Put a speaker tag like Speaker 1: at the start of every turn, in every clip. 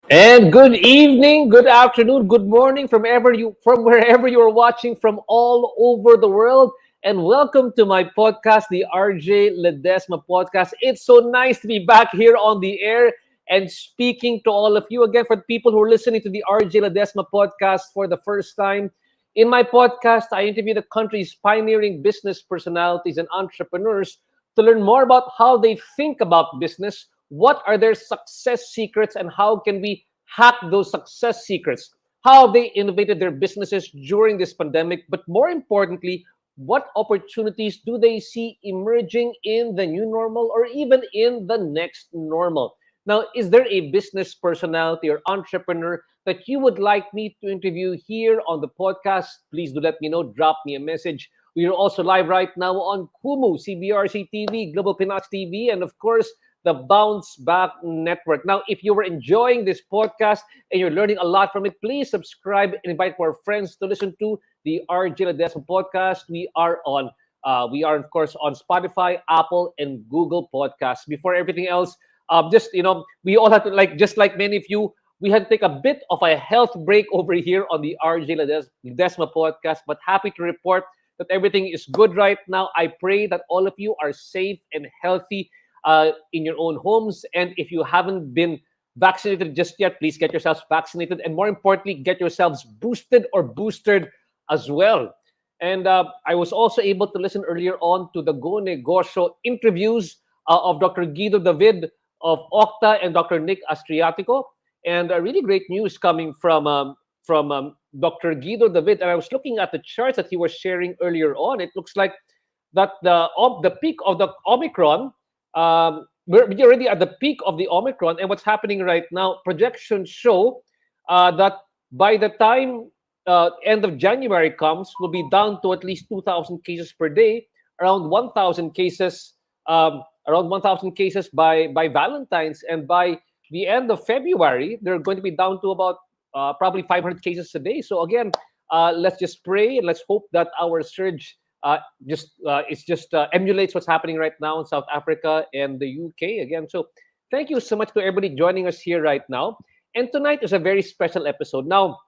Speaker 1: And good evening, good afternoon, good morning from wherever you are watching from all over the world. And welcome to my podcast, the RJ Ledesma Podcast. It's so nice to be back here on the air and speaking to all of you again. For the people who are listening to the RJ Ledesma Podcast for the first time, in my podcast, I interview the country's pioneering business personalities and entrepreneurs to learn more about how they think about business, what are their success secrets, and how can we hack those success secrets? How they innovated their businesses during this pandemic, but more importantly, what opportunities do they see emerging in the new normal or even in the next normal? Now, is there a business personality or entrepreneur that you would like me to interview here on the podcast? Please do let me know. Drop me a message. We are also live right now on Kumu, CBRC TV, Global Pinas TV, and of course, the Bounce Back Network. Now, if you were enjoying this podcast and you're learning a lot from it, please subscribe and invite our friends to listen to the RJ Ledesma Podcast. We are of course, on Spotify, Apple, and Google Podcasts. Before everything else, we all have to, just like many of you, we had to take a bit of a health break over here on the RJ Ledesma Podcast, but happy to report that everything is good right now. I pray that all of you are safe and healthy in your own homes. And if you haven't been vaccinated just yet, please get yourselves vaccinated. And more importantly, get yourselves boosted or boosted as well. And I was also able to listen earlier on to the Go Negosyo interviews of Dr. Guido David of Octa and Dr. Nick Astriatico. And really great news coming from Dr. Guido David. And I was looking at the charts that he was sharing earlier on. It looks like that the peak of the Omicron, we're already at the peak of the Omicron, and what's happening right now, projections show that by the time end of January comes, we'll be down to at least 2,000 cases per day, around 1,000 cases, by Valentine's, and by the end of February, they're going to be down to about probably 500 cases a day. So again, let's just pray and let's hope that our surge emulates what's happening right now in South Africa and the UK again. So thank you so much to everybody joining us here right now. And tonight is a very special episode. Now,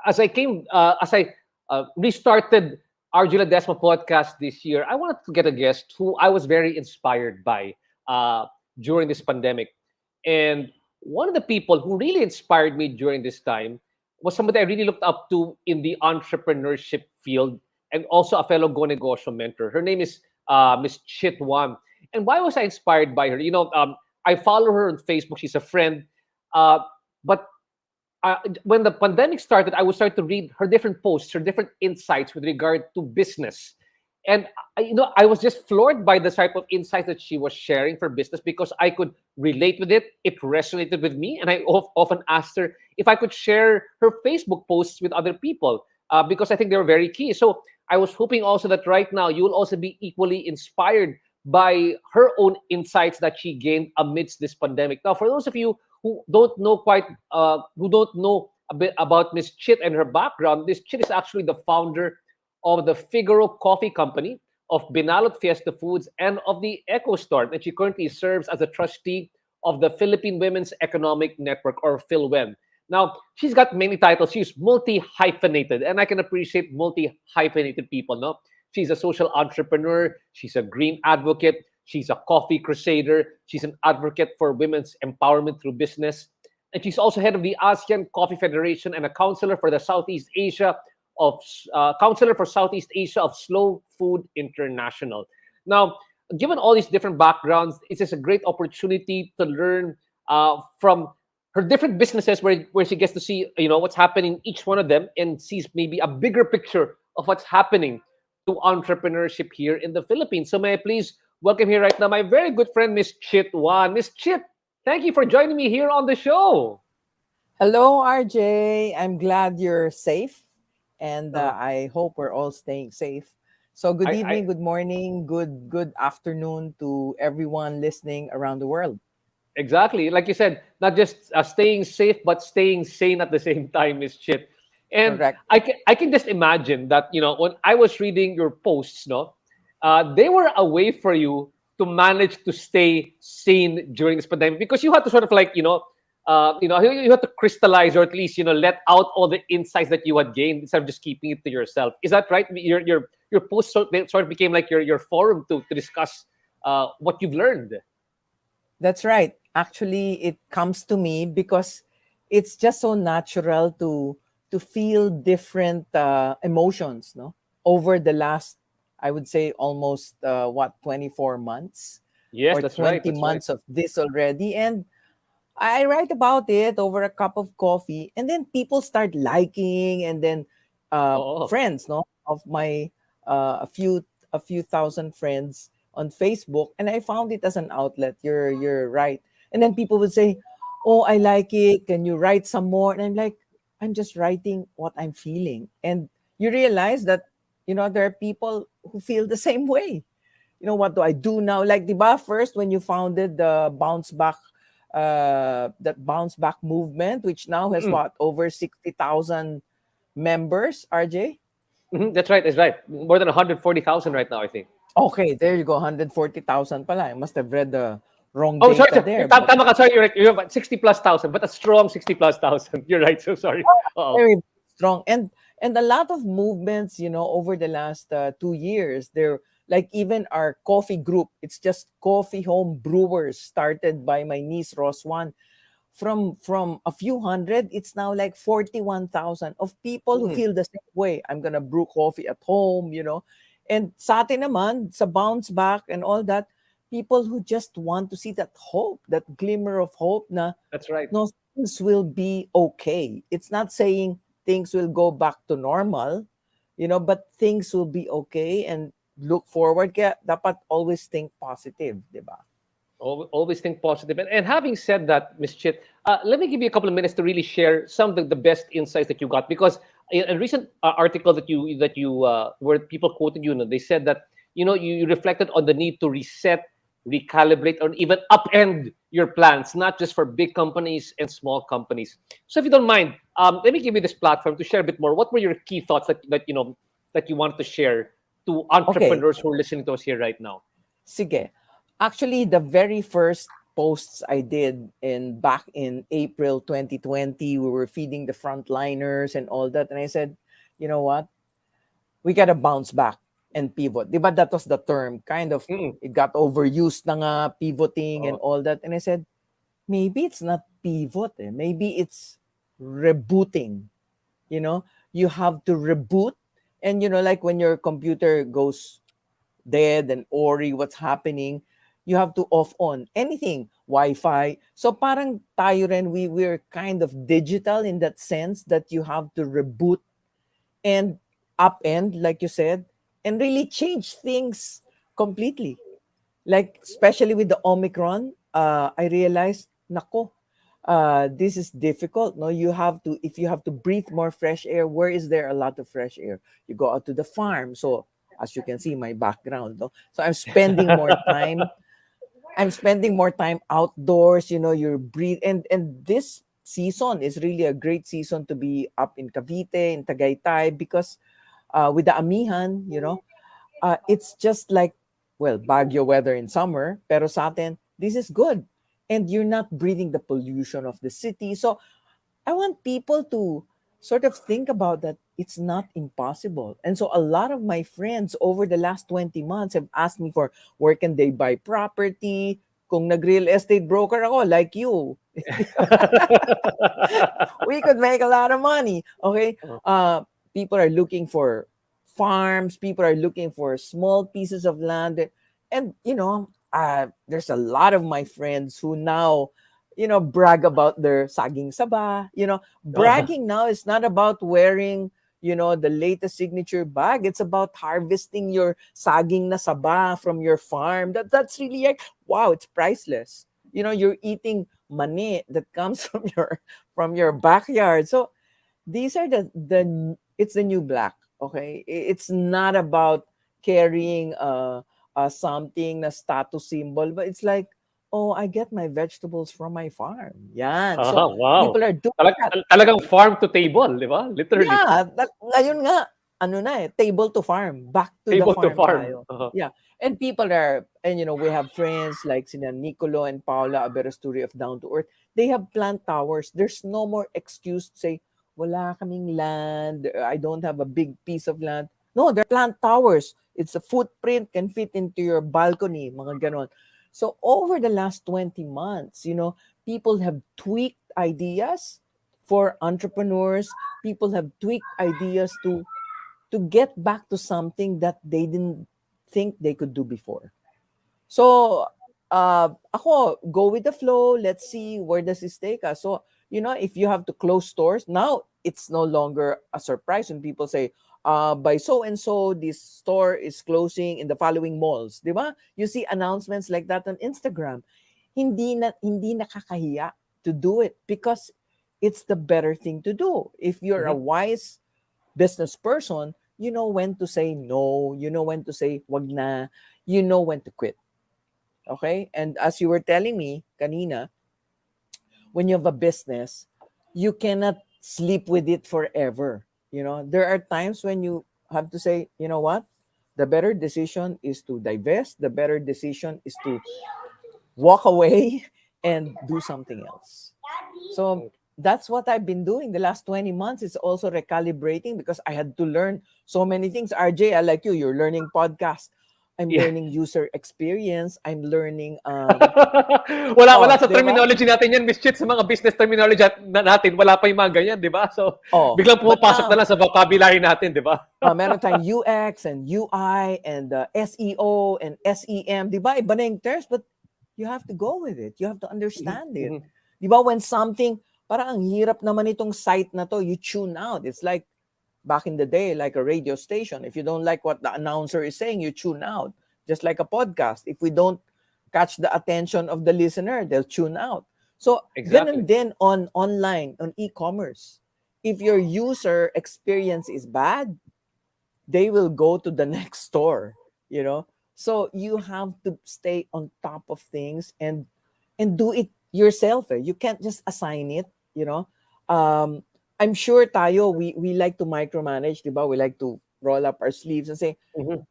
Speaker 1: as I restarted RJ Ledesma Podcast this year, I wanted to get a guest who I was very inspired by during this pandemic. And one of the people who really inspired me during this time was somebody I really looked up to in the entrepreneurship field, and also a fellow Go Negosyo mentor. Her name is Miss Chit Juan. And why was I inspired by her? I follow her on Facebook. She's a friend. Uh, but when the pandemic started, I would start to read her different posts, her different insights with regard to business. And I was just floored by the type of insights that she was sharing for business because I could relate with it. It resonated with me, and I often asked her if I could share her Facebook posts with other people because I think they were very key. So I was hoping also that right now you will also be equally inspired by her own insights that she gained amidst this pandemic. Now, for those of you who don't know a bit about Miss Chit and her background, Miss Chit is actually the founder of the Figaro Coffee Company, of Binalot Fiesta Foods, and of the ECHOstore. And she currently serves as a trustee of the Philippine Women's Economic Network, or PHILWEN. Now, she's got many titles. She's multi-hyphenated, and I can appreciate multi-hyphenated people, no? She's a social entrepreneur. She's a green advocate. She's a coffee crusader. She's an advocate for women's empowerment through business. And she's also head of the ASEAN Coffee Federation and a counselor for the Southeast Asia Counselor for Southeast Asia of Slow Food International. Now, given all these different backgrounds, it's just a great opportunity to learn from her different businesses where she gets to see what's happening in each one of them and sees maybe a bigger picture of what's happening to entrepreneurship here in the Philippines. So may I please welcome here right now my very good friend, Miss Chit Juan. Miss Chit, thank you for joining me here on the show.
Speaker 2: Hello, RJ. I'm glad you're safe, and
Speaker 1: Uh,
Speaker 2: I hope we're all staying safe. So, good
Speaker 1: I
Speaker 2: evening, good morning, good afternoon to everyone listening around the world.
Speaker 1: Exactly. Like you said, not just staying safe, but staying sane at the same time is shit. And
Speaker 2: Correct.
Speaker 1: I can just imagine that, when I was reading your posts, no, they were a way for you to manage to stay sane during this pandemic because you had to sort of like, you had to crystallize or at least, let out all the insights that you had gained instead of just keeping it to yourself. Is that right? Your posts sort of became like your forum to discuss what you've learned.
Speaker 2: That's right. Actually, it comes to me because it's just so natural to feel different emotions, no? Over the last, I would say, almost 24 months
Speaker 1: Yes,
Speaker 2: or
Speaker 1: that's right.
Speaker 2: 20
Speaker 1: That's right.
Speaker 2: months of this already, and I write about it over a cup of coffee, and then people start liking, and then
Speaker 1: Oh,
Speaker 2: friends, no, of my uh, a few a few thousand friends on Facebook, and I found it as an outlet. You're right, and then people would say, "Oh, I like it. Can you write some more?" And I'm like, "I'm just writing what I'm feeling," and you realize that there are people who feel the same way. What do I do now? Like, diba, first when you founded the bounce back movement, which now has
Speaker 1: mm,
Speaker 2: what, over 60,000 members, RJ?
Speaker 1: that's right. That's right. More than 140,000 right now, I think.
Speaker 2: Okay, there you go, 140,000 pala. I must have read the wrong
Speaker 1: Oh, sorry,
Speaker 2: data
Speaker 1: sir.
Speaker 2: there, but
Speaker 1: Tama ka. Sorry, you're right. You're about 60 plus thousand, but a strong 60 plus thousand. You're right. So sorry. Oh,
Speaker 2: very strong. And a lot of movements, over the last 2 years, there, like, even our coffee group, it's just coffee home brewers, started by my niece Roswan. From a few hundred, it's now like 41,000 of people who
Speaker 1: mm,
Speaker 2: feel the same way. I'm gonna brew coffee at home. And sa atin naman, sa bounce back and all that, people who just want to see that hope, that glimmer of hope na
Speaker 1: that's right.
Speaker 2: no, things will be okay. It's not saying things will go back to normal, but things will be okay, and look forward. Kaya dapat always think positive, di ba?
Speaker 1: Always think positive. And having said that, Miss Chit, let me give you a couple of minutes to really share some of the best insights that you got. Because in a recent article that you where people quoted you, they said that you reflected on the need to reset, recalibrate, or even upend your plans, not just for big companies and small companies. So if you don't mind, let me give you this platform to share a bit more. What were your key thoughts that you wanted to share to
Speaker 2: Okay,
Speaker 1: entrepreneurs who are listening to us here right now?
Speaker 2: sige. Actually, the very first posts I did back in April 2020, we were feeding the frontliners and all that. And I said, you know what? We gotta bounce back and pivot. Diba, that was the term. Kind of,
Speaker 1: Mm,
Speaker 2: it got overused na nga, pivoting and
Speaker 1: oh,
Speaker 2: all that. And I said, maybe it's not pivot. Maybe it's rebooting. You have to reboot. And, like when your computer goes dead and Ori, what's happening, You have to off on anything, Wi-Fi. So parang tayo rin, we're kind of digital in that sense that you have to reboot and upend, like you said, and really change things completely. Like especially with the Omicron, I realized, nako, this is difficult. No, you have to, if you have to breathe more fresh air, where is there a lot of fresh air? You go out to the farm. So as you can see, my background, no? So I'm spending more time outdoors. You're breathe, and this season is really a great season to be up in Cavite, in Tagaytay, because with the amihan, it's just like, well, Baguio weather in summer, pero sa atin, this is good. And you're not breathing the pollution of the city. So I want people to sort of think about that it's not impossible. And so a lot of my friends over the last 20 months have asked me for where can they buy property, kung nag-real estate broker ako, like you. We could make a lot of money. Okay. People are looking for farms, people are looking for small pieces of land. And, there's a lot of my friends who now, brag about their saging saba. Bragging now is not about wearing, the latest signature bag. It's about harvesting your saging na saba from your farm. That's really like, wow, it's priceless. You're eating mani that comes from your backyard. So these are the it's the new black. Okay, it's not about carrying something na status symbol, but it's like, oh, I get my vegetables from my farm. Yan. So
Speaker 1: Wow.
Speaker 2: people are doing that.
Speaker 1: Talagang farm to table, di ba? Literally.
Speaker 2: Yeah, ngayon nga, ano na table to farm, back to the
Speaker 1: Table to
Speaker 2: farm
Speaker 1: farm.
Speaker 2: tayo. Yeah, and people are, and we have friends like sina Nicolo and Paula Aberasturi of Down to Earth. They have plant towers. There's no more excuse to say, wala kaming land, I don't have a big piece of land. No, they're plant towers. It's a footprint, can fit into your balcony, mga ganon. So over the last 20 months, people have tweaked ideas for entrepreneurs. People have tweaked ideas to get back to something that they didn't think they could do before. So, ako, go with the flow. Let's see where does this take us. So, if you have to close stores, now it's no longer a surprise when people say, by so and so, this store is closing in the following malls. Di ba? You see announcements like that on Instagram. Hindi nakakahiya to do it because it's the better thing to do. If you're a wise business person, you know when to say no, you know when to say wag na, you know when to quit. Okay? And as you were telling me kanina, when you have a business, you cannot sleep with it forever. There are times when you have to say, you know what? The better decision is to divest. The better decision is to walk away and do something else. So that's what I've been doing the last 20 months. It's also recalibrating because I had to learn so many things. RJ, I like you. You're learning podcast. I'm
Speaker 1: Yeah.
Speaker 2: learning user experience. I'm learning
Speaker 1: Wala sa
Speaker 2: di ba?
Speaker 1: terminology natin yan, Miss Chit. Sa mga business terminology natin, wala pa yung mga ganyan, di ba? So, biglang
Speaker 2: But
Speaker 1: pumapasok
Speaker 2: now,
Speaker 1: na lang sa vocabulary natin, di ba?
Speaker 2: meron tayong UX and UI and SEO and SEM. Di ba? Iba na yung terms, but you have to go with it. You have to understand it. Di ba? When something, parang ang hirap naman itong site na to, you tune out. It's like back in the day, like a radio station. If you don't like what the announcer is saying, you tune out. Just like a podcast. If we don't catch the attention of the listener, they'll tune out. So,
Speaker 1: Exactly.
Speaker 2: ganun din on online, on e-commerce. If your user experience is bad, they will go to the next store. So you have to stay on top of things and do it yourself. You can't just assign it. um I'm sure tayo, we like to micromanage, diba? We like to roll up our sleeves and say,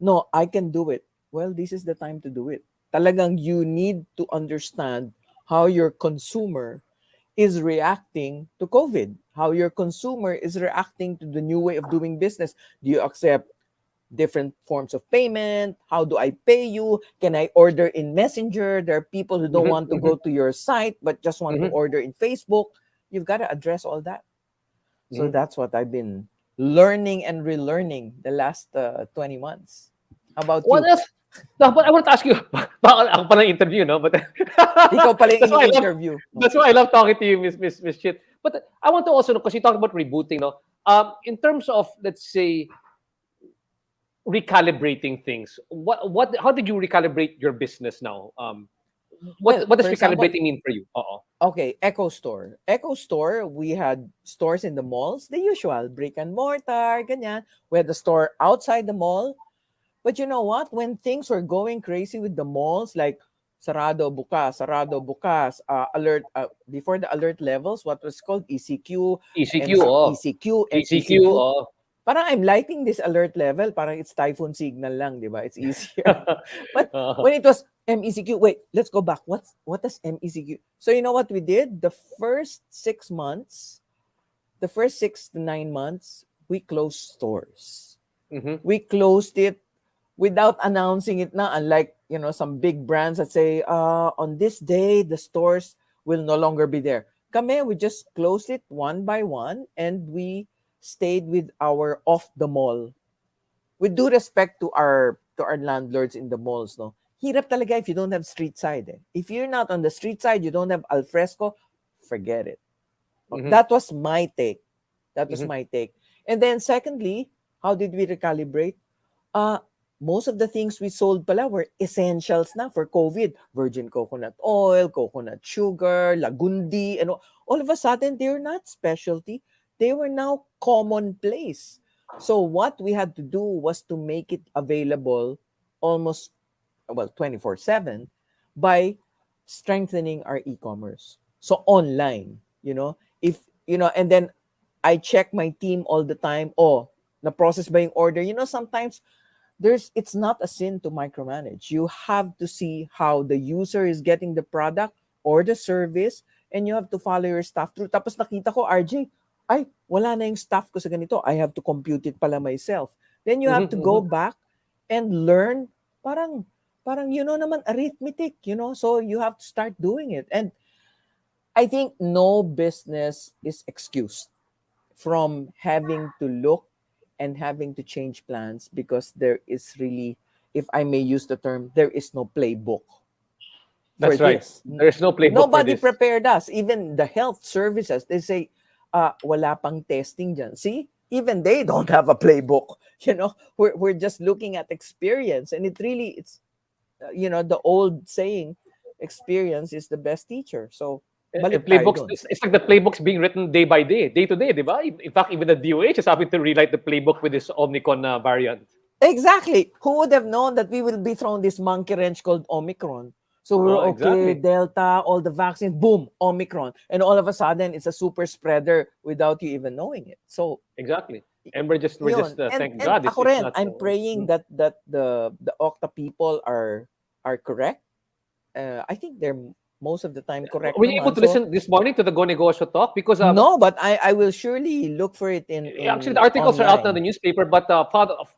Speaker 2: no, I can do it. Well, this is the time to do it. Talagang you need to understand how your consumer is reacting to COVID, how your consumer is reacting to the new way of doing business. Do you accept different forms of payment? How do I pay you? Can I order in Messenger? There are people who don't want to go to your site but just want to order in Facebook. You've got to address all that. So that's what I've been learning and relearning the last 20 months. How about
Speaker 1: What
Speaker 2: you?
Speaker 1: else? No, but I want to ask you, baka ako pa ng interview, no? But
Speaker 2: Ikaw pala
Speaker 1: that's
Speaker 2: yung
Speaker 1: why I love
Speaker 2: ini-interview.
Speaker 1: that's why I love talking to you, Miss Chit. But I want to also know, because you talked about rebooting, no? In terms of, let's say, recalibrating things, what how did you recalibrate your business now?
Speaker 2: Well,
Speaker 1: What does
Speaker 2: for example,
Speaker 1: recalibrating mean for you? Uh-oh.
Speaker 2: okay, ECHOstore. ECHOstore, we had stores in the malls, the usual, brick and mortar, ganyan. We had the store outside the mall. But you know what? When things were going crazy with the malls, like sarado bukas, alert, before the alert levels, what was called ECQ,
Speaker 1: ECQ, oh.
Speaker 2: ECQ,
Speaker 1: ECQ,
Speaker 2: MECQ.
Speaker 1: oh.
Speaker 2: Parang I'm liking this alert level. Parang it's typhoon signal lang, di ba? It's easier. But when it was MECQ, wait, let's go back. What does MECQ? So you know what we did? The first 6 months, the first 6 to 9 months, we closed stores.
Speaker 1: Mhm.
Speaker 2: We closed it without announcing it na, unlike, some big brands that say, on this day, the stores will no longer be there. Kami, we just closed it one by one and we stayed with our off the mall. With due respect to our landlords in the malls, no? Hirap talaga if you don't have street side. Eh. If you're not on the street side, you don't have al fresco, forget it.
Speaker 1: Mhm.
Speaker 2: That was my take. That was
Speaker 1: Mhm.
Speaker 2: my take. And then secondly, how did we recalibrate? Uh, most of the things we sold pala were essentials na for COVID. Virgin coconut oil, coconut sugar, lagundi, and all of a sudden, they're not specialty. They were now commonplace. So what we had to do was to make it available almost, well, 24/7 by strengthening our e-commerce. So online, if, and then I check my team all the time. Oh, na-process ba yung order? Sometimes it's not a sin to micromanage. You have to see how the user is getting the product or the service, and you have to follow your staff through. Tapos nakita ko, RJ, ay, wala na yung staff ko sa ganito. I have to compute it pala myself. Then you have
Speaker 1: Mhm.
Speaker 2: to go
Speaker 1: Mhm.
Speaker 2: back and learn parang naman arithmetic, so you have to start doing it. And I think no business is excused from having to look and having to change plans, because there is really, if I may use the term, there is no playbook for
Speaker 1: That's right.
Speaker 2: this.
Speaker 1: There's no playbook for
Speaker 2: Nobody
Speaker 1: this.
Speaker 2: prepared us. Even the health services, they say, wala pang testing dyan. See, even they don't have a playbook. We're just looking at experience, and it's the old saying, experience is the best teacher. So
Speaker 1: And
Speaker 2: balik tayo
Speaker 1: playbooks,
Speaker 2: dun.
Speaker 1: it's like the playbooks being written day by day to day, di ba? In fact, even the DOH is having to rewrite the playbook with this Omicron variant.
Speaker 2: Exactly. Who would have known that we will be thrown this monkey wrench called Omicron? So we're
Speaker 1: Oh,
Speaker 2: okay,
Speaker 1: exactly.
Speaker 2: Delta, all the vaccines, boom, Omicron. And all of a sudden, it's a super spreader without you even knowing it. So,
Speaker 1: Exactly. And we're just
Speaker 2: yun. And
Speaker 1: thank
Speaker 2: and
Speaker 1: God
Speaker 2: ako
Speaker 1: it's
Speaker 2: rin,
Speaker 1: not.
Speaker 2: I'm praying that the Okta people are correct. I think they're most of the time correct
Speaker 1: Were you able
Speaker 2: naman.
Speaker 1: to
Speaker 2: So,
Speaker 1: listen this morning to the Go Negosyo talk? Because
Speaker 2: no, but I will surely look for it in
Speaker 1: actually the
Speaker 2: in
Speaker 1: articles are out now in
Speaker 2: online.
Speaker 1: the newspaper. But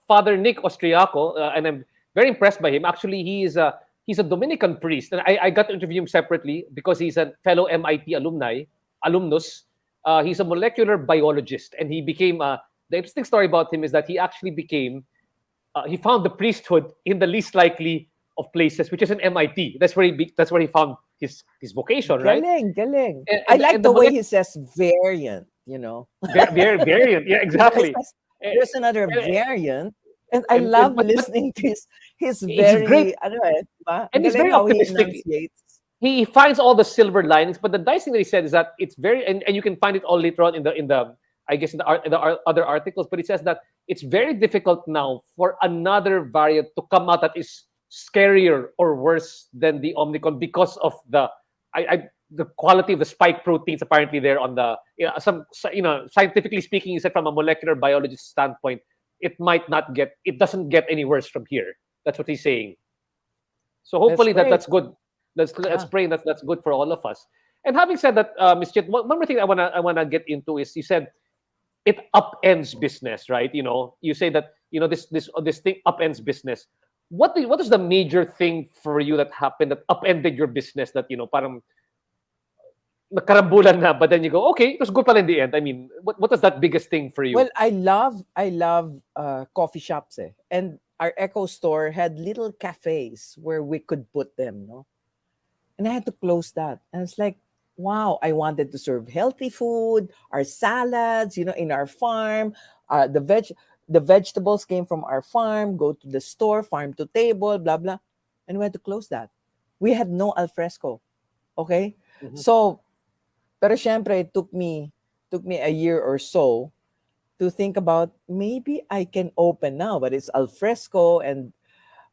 Speaker 1: Father Nick Austriaco, and I'm very impressed by him. Actually, he's a Dominican priest, and I got to interview him separately because he's a fellow MIT alumnus. He's a molecular biologist, and he became. The interesting story about him is that he actually became. He found the priesthood in the least likely of places, which is in MIT. That's where he found his vocation, right?
Speaker 2: Galing, galing.
Speaker 1: And,
Speaker 2: I
Speaker 1: and,
Speaker 2: like
Speaker 1: and the
Speaker 2: the way
Speaker 1: molec-
Speaker 2: he says variant.
Speaker 1: variant, yeah,
Speaker 2: Diba? He
Speaker 1: exactly.
Speaker 2: says,
Speaker 1: And,
Speaker 2: there's another variant. And I
Speaker 1: and
Speaker 2: love
Speaker 1: but
Speaker 2: listening to his
Speaker 1: he's great,
Speaker 2: very, ano diba? Ang
Speaker 1: and he's
Speaker 2: galing
Speaker 1: very
Speaker 2: how he
Speaker 1: optimistic.
Speaker 2: enunciates.
Speaker 1: He finds all the silver linings, but the nice thing that he said is that it's very, and you can find it all later on in the I guess in the other articles. But he says that it's very difficult now for another variant to come out that is scarier or worse than the Omicron because of the quality of the spike proteins apparently there on the scientifically speaking, he said from a molecular biologist standpoint, it doesn't get any worse from here. That's what he's saying. So
Speaker 2: Let's
Speaker 1: hopefully
Speaker 2: pray.
Speaker 1: that's good. Let's
Speaker 2: Yeah.
Speaker 1: pray that's good for all of us. And having said that, Ms. Chit, one more thing I wanna get into is you said it upends business, right? You say that this thing upends business. What is the major thing for you that happened that upended your business that parang nagkarambulan na, but then you go, okay, it was good pala in the end. I mean, what is that biggest thing for you?
Speaker 2: Well, I love coffee shops, eh. And our ECHOstore had little cafes where we could put them, no? And I had to close that. And it's like, wow, I wanted to serve healthy food, our salads, in our farm. The vegetables came from our farm, go to the store, farm to table, blah blah. And we had to close that. We had no alfresco. Okay?
Speaker 1: Mhm.
Speaker 2: So, pero syempre, it took me a year or so to think about maybe I can open now, but it's alfresco.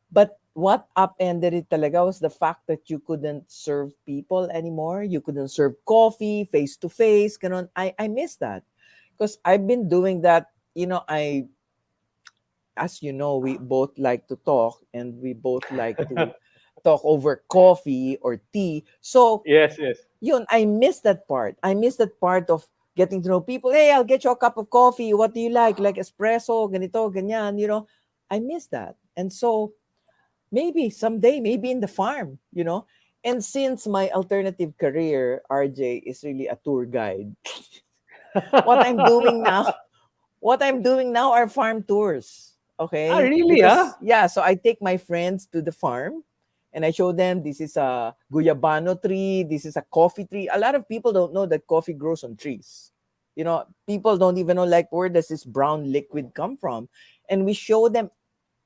Speaker 2: But what upended it talaga was the fact that you couldn't serve people anymore. You couldn't serve coffee face to face. Ganon. I miss that because I've been doing that. As you know, we both like to talk and we both like to talk over coffee or tea. So
Speaker 1: Yes, yes.
Speaker 2: I miss that part. I miss that part of getting to know people. Hey, I'll get you a cup of coffee. What do you like? Like espresso, ganito, ganyan, I miss that. And so maybe someday, maybe in the farm. And since my alternative career, RJ, is really a tour guide, what I'm doing now, what I'm doing now are farm tours.
Speaker 1: Ah,
Speaker 2: Okay?
Speaker 1: really, huh?
Speaker 2: Because yeah, so I take my friends to the farm and I show them this is a guyabano tree, this is a coffee tree. A lot of people don't know that coffee grows on trees. People don't even know like where does this brown liquid come from. And we show them,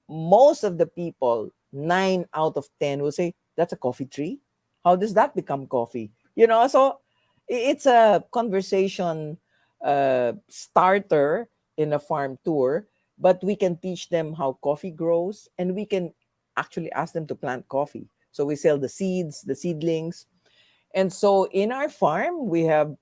Speaker 2: most of the people, 9 out of 10 will say, that's a coffee tree. How does that become coffee? So it's a conversation starter in a farm tour, but we can teach them how coffee grows and we can actually ask them to plant coffee. So we sell the seeds, the seedlings. And so in our farm, we have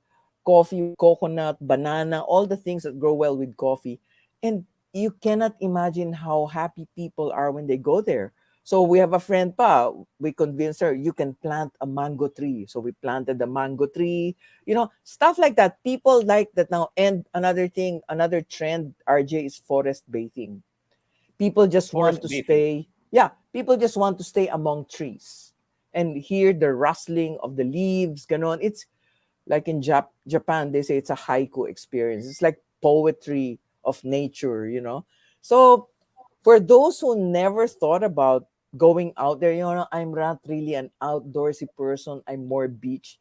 Speaker 2: coffee with coconut, banana, all the things that grow well with coffee. And you cannot imagine how happy people are when they go there. So we have a friend pa, we convinced her, you can plant a mango tree. So we planted a mango tree, stuff like that. People like that now. And another thing, another trend, RJ, is forest bathing. People just want
Speaker 1: Forest
Speaker 2: to
Speaker 1: bathing.
Speaker 2: stay, yeah, people just want to stay among trees and hear the rustling of the leaves, ganon. It's like in Japan, they say it's a haiku experience. It's like poetry of nature. So for those who never thought about going out there, I'm not really an outdoorsy person. I'm more beach.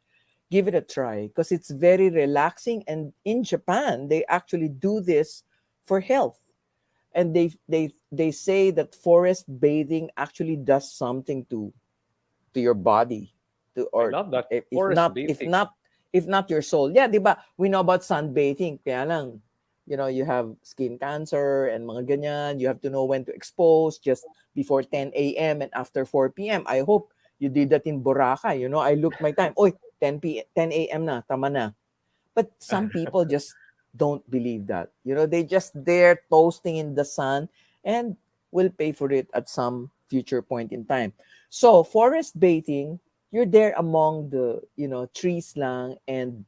Speaker 2: Give it a try because it's very relaxing. And in Japan, they actually do this for health. And they say that forest bathing actually does something to your body, to
Speaker 1: I
Speaker 2: or
Speaker 1: love that.
Speaker 2: if
Speaker 1: Forest
Speaker 2: not if
Speaker 1: bathing.
Speaker 2: not if not your soul. Yeah, 'di ba? We know about sunbathing. Kaya lang, you have skin cancer and mga ganyan. You have to know when to expose just before 10 a.m. and after 4 p.m. I hope you did that in Boracay. I looked my time. Oy, 10 a.m. na, tama na. But some people just don't believe that. They just there toasting in the sun and will pay for it at some future point in time. So forest bathing, you're there among the trees lang, and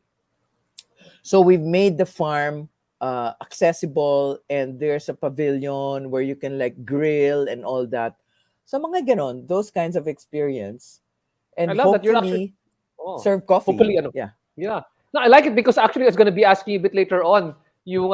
Speaker 2: so we've made the farm accessible, and there's a pavilion where you can like grill and all that. So mga ganon, those kinds of experience,
Speaker 1: I
Speaker 2: and
Speaker 1: love that. You're actually,
Speaker 2: hopefully
Speaker 1: oh,
Speaker 2: serve coffee.
Speaker 1: hopefully, ano,
Speaker 2: Yeah.
Speaker 1: yeah. No, I like it because actually I was going to be asking you a bit later on yung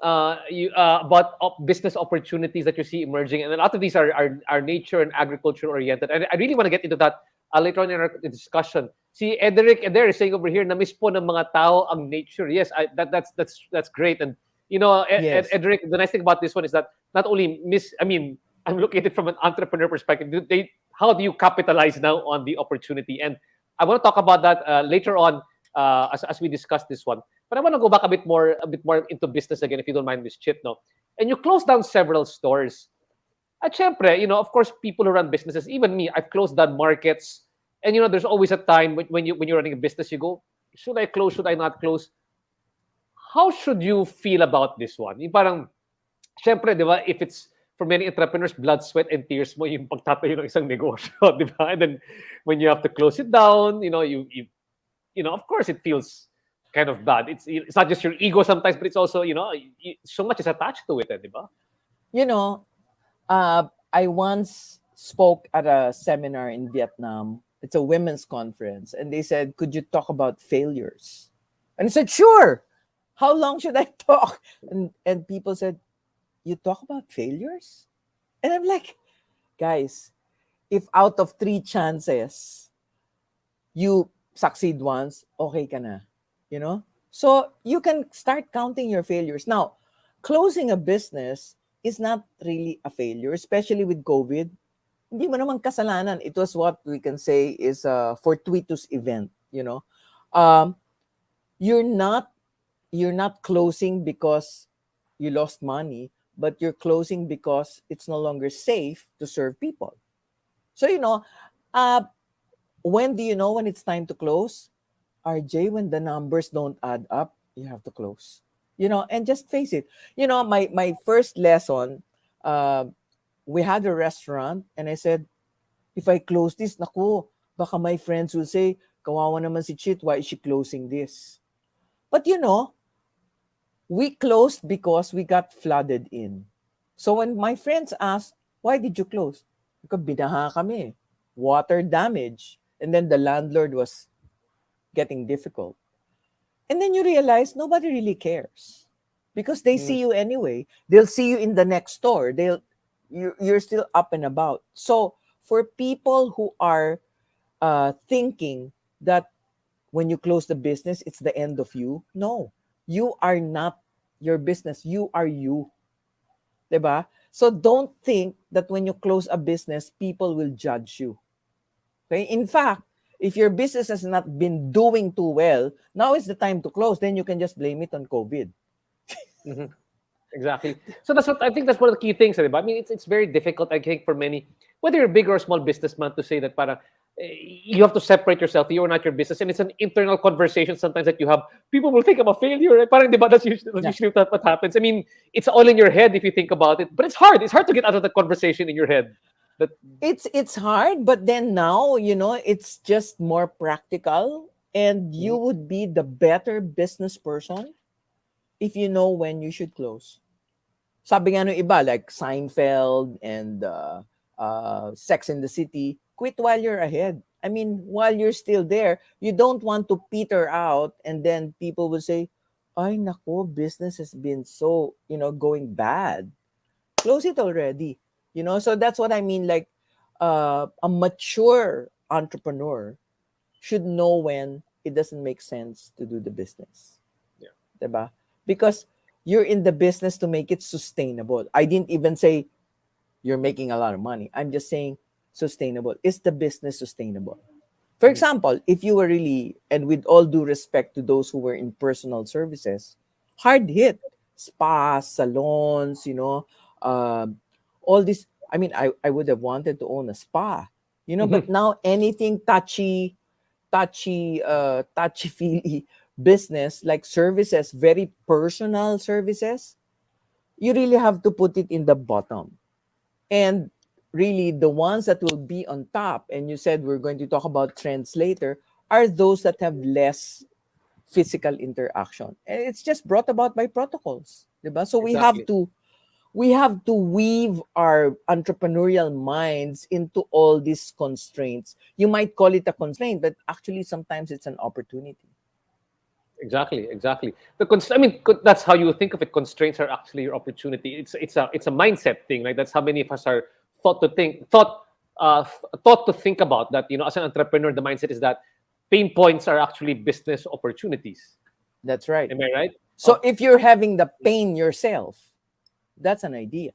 Speaker 1: about business opportunities that you see emerging, and a lot of these are nature and agriculture oriented. And I really want to get into that later on in our discussion. See, Ederic and there is saying over here na miss po ng mga tao ang nature. Yes, that's great. And
Speaker 2: Yes.
Speaker 1: Ederic, the nice thing about this one is that not only miss. I mean, I'm looking at it from an entrepreneur perspective. How do you capitalize now on the opportunity? And I want to talk about that later on as we discuss this one. But I want to go back a bit more into business again, if you don't mind, Miss Chit. No, and you closed down several stores. At syempre, of course, people who run businesses, even me, I've closed down markets. And there's always a time when you're running a business, you go, should I close? Should I not close? How should you feel about this one? Yung parang, syempre, di ba, if it's for many entrepreneurs, blood, sweat, and tears mo yung pagtatayo ng isang negosyo, di ba? And then when you have to close it down, of course, it feels kind of bad. It's not just your ego sometimes, but it's also, so much is attached to it, di ba?
Speaker 2: You know, I once spoke at a seminar in Vietnam. It's a women's conference, and they said, "Could you talk about failures?" And I said, "Sure. How long should I talk?" And people said, "You talk about failures?" And I'm like, guys, if out of 3 chances, you succeed once, okay ka na. You know? So you can start counting your failures. Now, closing a business is not really a failure, especially with COVID. Hindi mo naman kasalanan. It was what we can say is a fortuitous event, you know. Um, you're not you're not closing because you lost money, but you're closing because it's no longer safe to serve people. So, uh, when do you know when it's time to close? RJ, when the numbers don't add up, you have to close. And just face it. My first lesson, uh, we had a restaurant, and I said, if I close this, naku, baka my friends will say, kawawa naman si Chit, why is she closing this? But we closed because we got flooded in. So when my friends asked, why did you close? Because binaha kami, water damage. And then the landlord was getting difficult. And then you realize nobody really cares because they
Speaker 1: Mm.
Speaker 2: see you anyway. They'll see you in the next store. You're still up and about. So for people who are thinking that when you close the business, it's the end of you. No, you are not your business. You are you. 'Di ba? So don't think that when you close a business, people will judge you. Okay? In fact, if your business has not been doing too well, now is the time to close. Then you can just blame it on COVID.
Speaker 1: Mhm. Exactly. So that's what I think. That's one of the key things, diba? I mean, it's very difficult. I think for many, whether you're a big or a small businessman, to say that para you have to separate yourself. You are not your business, and it's an internal conversation sometimes that you have. People will think I'm a failure. Right? Parang, diba? That's
Speaker 2: Yeah.
Speaker 1: usually what happens. I mean, it's all in your head if you think about it, but it's hard. It's hard to get out of the conversation in your head. That
Speaker 2: It's hard, but then now, it's just more practical, and you
Speaker 1: Mhm.
Speaker 2: would be the better business person if you know when you should close. Sabi nga nung iba, like Seinfeld and Sex in the City, quit while you're ahead. I mean, while you're still there, you don't want to peter out and then people will say, ay nako, business has been so, going bad. Close it already. So that's what I mean. Like, a mature entrepreneur should know when it doesn't make sense to do the business.
Speaker 1: yeah,
Speaker 2: Diba? Because you're in the business to make it sustainable. I didn't even say you're making a lot of money. I'm just saying sustainable. Is the business sustainable? For
Speaker 1: Mhm.
Speaker 2: example, if you were really, and with all due respect to those who were in personal services, hard hit, spas, salons, all this. I mean, I would have wanted to own a spa, but
Speaker 1: Mhm.
Speaker 2: now anything touchy feely business like services, very personal services, you really have to put it in the bottom. And really, the ones that will be on top, and you said we're going to talk about trends later, are those that have less physical interaction. And it's just brought about by protocols. Diba? So
Speaker 1: Exactly.
Speaker 2: we have to weave our entrepreneurial minds into all these constraints. You might call it a constraint, but actually sometimes it's an opportunity.
Speaker 1: Exactly, exactly. I mean, that's how you think of it. Constraints are actually your opportunity. It's a mindset thing, right? That's how many of us are taught to think about that. As an entrepreneur, the mindset is that pain points are actually business opportunities.
Speaker 2: That's right.
Speaker 1: Am I right?
Speaker 2: So
Speaker 1: Oh,
Speaker 2: if you're having the pain yourself, that's an idea.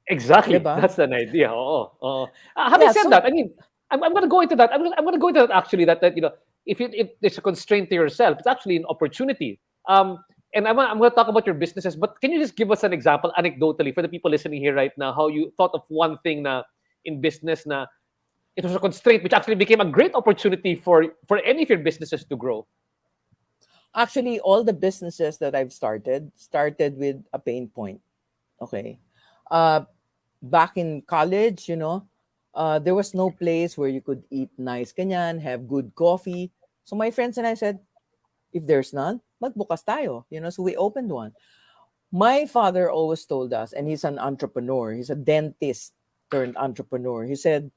Speaker 1: exactly.
Speaker 2: Diba?
Speaker 1: That's an idea. Oh, oh. Having
Speaker 2: Yeah,
Speaker 1: said
Speaker 2: so
Speaker 1: that, I mean, I'm going to go into that. I'm going to go into that actually. That if it's a constraint to yourself, it's actually an opportunity. And I'm going to talk about your businesses. But can you just give us an example, anecdotally, for the people listening here right now, how you thought of one thing na in business na it was a constraint, which actually became a great opportunity for any of your businesses to grow.
Speaker 2: actually all the businesses that I've started with a pain point. Okay. Uh Back in college, there was no place where you could eat nice kanyan, have good coffee. So my friends and I said, if there's none, magbukas tayo. So we opened one. My father always told us, and he's an entrepreneur, he's a dentist turned entrepreneur. He said,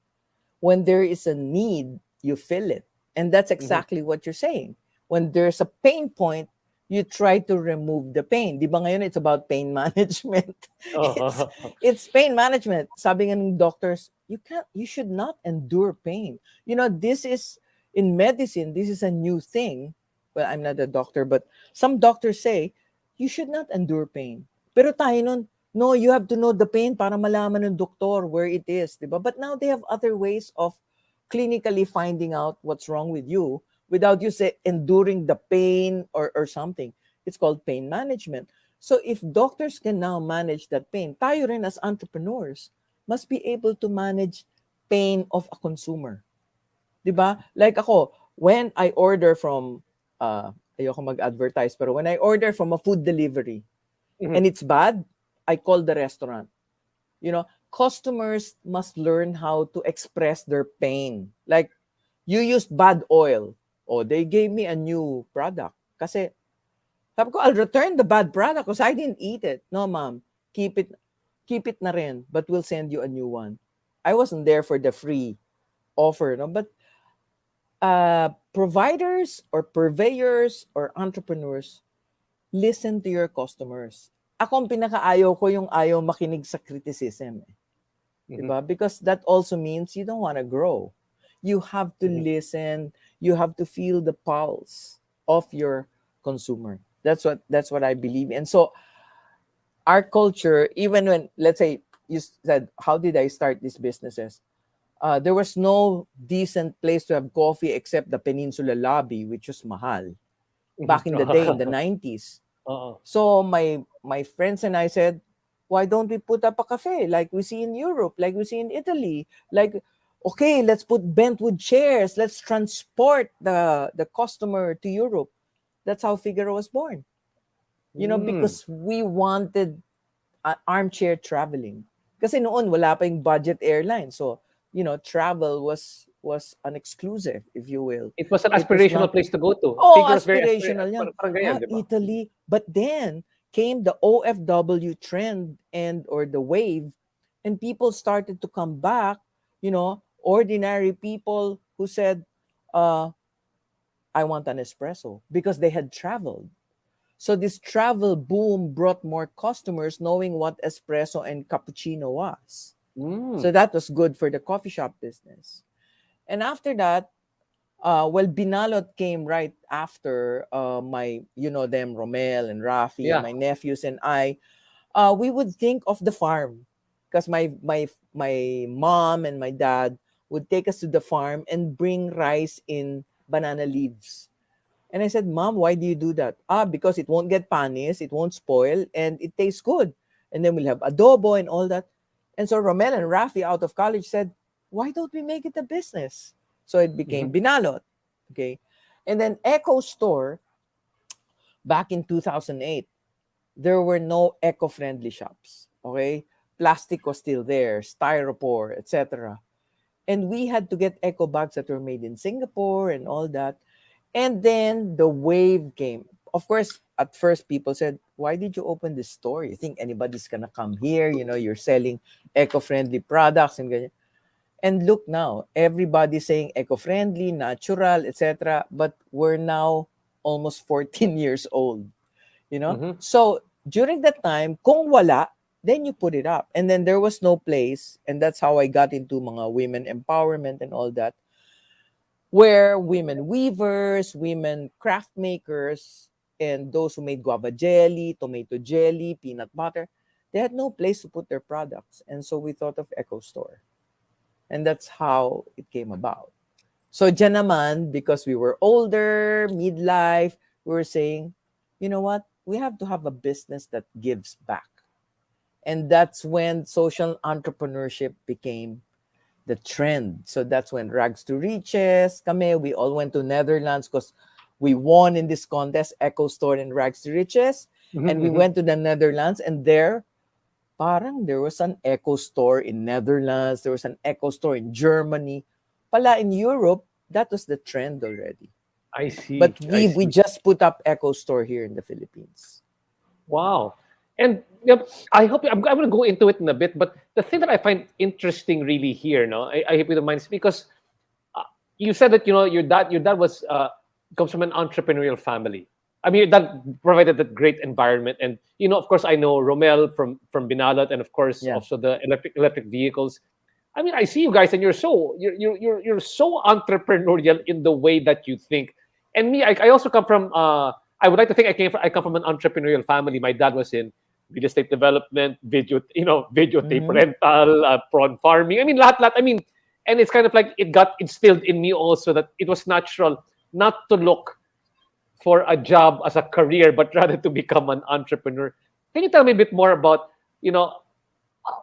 Speaker 2: when there is a need, you fill it. And that's
Speaker 1: Mhm.
Speaker 2: exactly what you're saying. When there's a pain point, you try to remove the pain. Di ba ngayon it's about pain management? it's
Speaker 1: Uh-huh.
Speaker 2: it's pain management. Sabi nga ng doctors, you should not endure pain. You know, this is in medicine, this is a new thing. Well, I'm not a doctor, but some doctors say you should not endure pain. Pero tayo nun, no, you have to know the pain para malaman ng doktor where it is, di ba? But now they have other ways of clinically finding out what's wrong with you without you say enduring the pain or something. It's called pain management. So if doctors can now manage that pain, tayo rin as entrepreneurs must be able to manage pain of a consumer. Diba? Like ako, when I order from, ayoko mag-advertise, pero when I order from a food delivery and it's bad, I call the restaurant. You know, customers must learn how to express their pain. Like, you used bad oil. Oh, they gave me a new product. Kasi, sabi ko, I'll return the bad product because I didn't eat it. No, ma'am. Keep it na rin, but we'll send you a new one. I wasn't there for the free offer, no? But providers or purveyors or entrepreneurs, listen to your customers. Ako ang pinakaayaw ko yung ayaw makinig sa criticism. Diba? Because that also means you don't want to grow. You have to listen. You have to feel the pulse of your consumer. That's what I believe. And so our culture, even when, let's say, you said, how did I start these businesses? There was no decent place to have coffee except the Peninsula Lobby, which was mahal back in the day, in the 90s. So my friends and I said, why don't we put up a cafe like we see in Europe, like we see in Italy? Like, okay, let's put bentwood chairs. Let's transport the customer to Europe. That's how Figaro was born. You know, because we wanted armchair traveling. Kasi noon, wala pa yung budget airline. So, you know, travel was an exclusive, if you will.
Speaker 1: It was an aspirational place to go to.
Speaker 2: Oh,
Speaker 1: Figaro was very
Speaker 2: aspirational yan.
Speaker 1: parang ganyan, di ba?
Speaker 2: Italy. But then came the OFW trend or the wave, and people started to come back, you know, ordinary people who said, I want an espresso, because they had traveled. So this travel boom brought more customers knowing what espresso and cappuccino was. So that was good for the coffee shop business. And after that, Binalot came right after my, you know them, Romel and Rafi, and my nephews and I. We would think of the farm, because my mom and my dad would take us to the farm and bring rice in banana leaves. And I said, Mom, why do you do that? Because it won't get panis, it won't spoil, and it tastes good. And then we'll have adobo and all that. And so Romel and Rafi out of college said, why don't we make it a business? So it became Binalot. Okay. And then ECHOstore, back in 2008, there were no eco-friendly shops. Okay. Plastic was still there, styrofoam, etc. And we had to get eco bags that were made in Singapore and all that. And then the wave came. Of course, at first people said, why did you open this store? You think anybody's going to come here? You know, you're selling eco-friendly products. And look now, everybody's saying eco-friendly, natural, etc. But we're now almost 14 years old. You know? So during that time, kung wala, then you put it up. And then there was no place. And that's how I got into mga women empowerment and all that, where women weavers, women craft makers, and those who made guava jelly, tomato jelly, peanut butter, they had no place to put their products. And so we thought of ECHOstore. And that's how it came about. So dyan naman, because we were older, midlife, we were saying, you know what? We have to have a business that gives back. And that's when social entrepreneurship became the trend. So that's when Rags to Riches, we all went to Netherlands because we won in this contest, ECHOstore and Rags to Riches. And we went to the Netherlands, and there was an ECHOstore in Netherlands, there was an ECHOstore in Germany. Pala in Europe, that was the trend already.
Speaker 1: I see.
Speaker 2: But we just put up ECHOstore here in the Philippines.
Speaker 1: Wow. And I hope I'm going to go into it in a bit. But the thing that I find interesting really here, I hope you don't mind, because you said that your dad was comes from an entrepreneurial family. I mean, that provided that great environment. And of course, I know Romel from Binalot, and of course
Speaker 2: Yeah.
Speaker 1: also the electric vehicles. I mean, I see you guys, and you're so entrepreneurial in the way that you think. And me, I also come from. I would like to think I come from an entrepreneurial family. My dad was in real estate development, videotape
Speaker 2: Mm-hmm.
Speaker 1: rental, prawn farming. I mean, lot. I mean, and it's kind of like it got instilled in me also that it was natural not to look for a job as a career, but rather to become an entrepreneur. Can you tell me a bit more about, you know,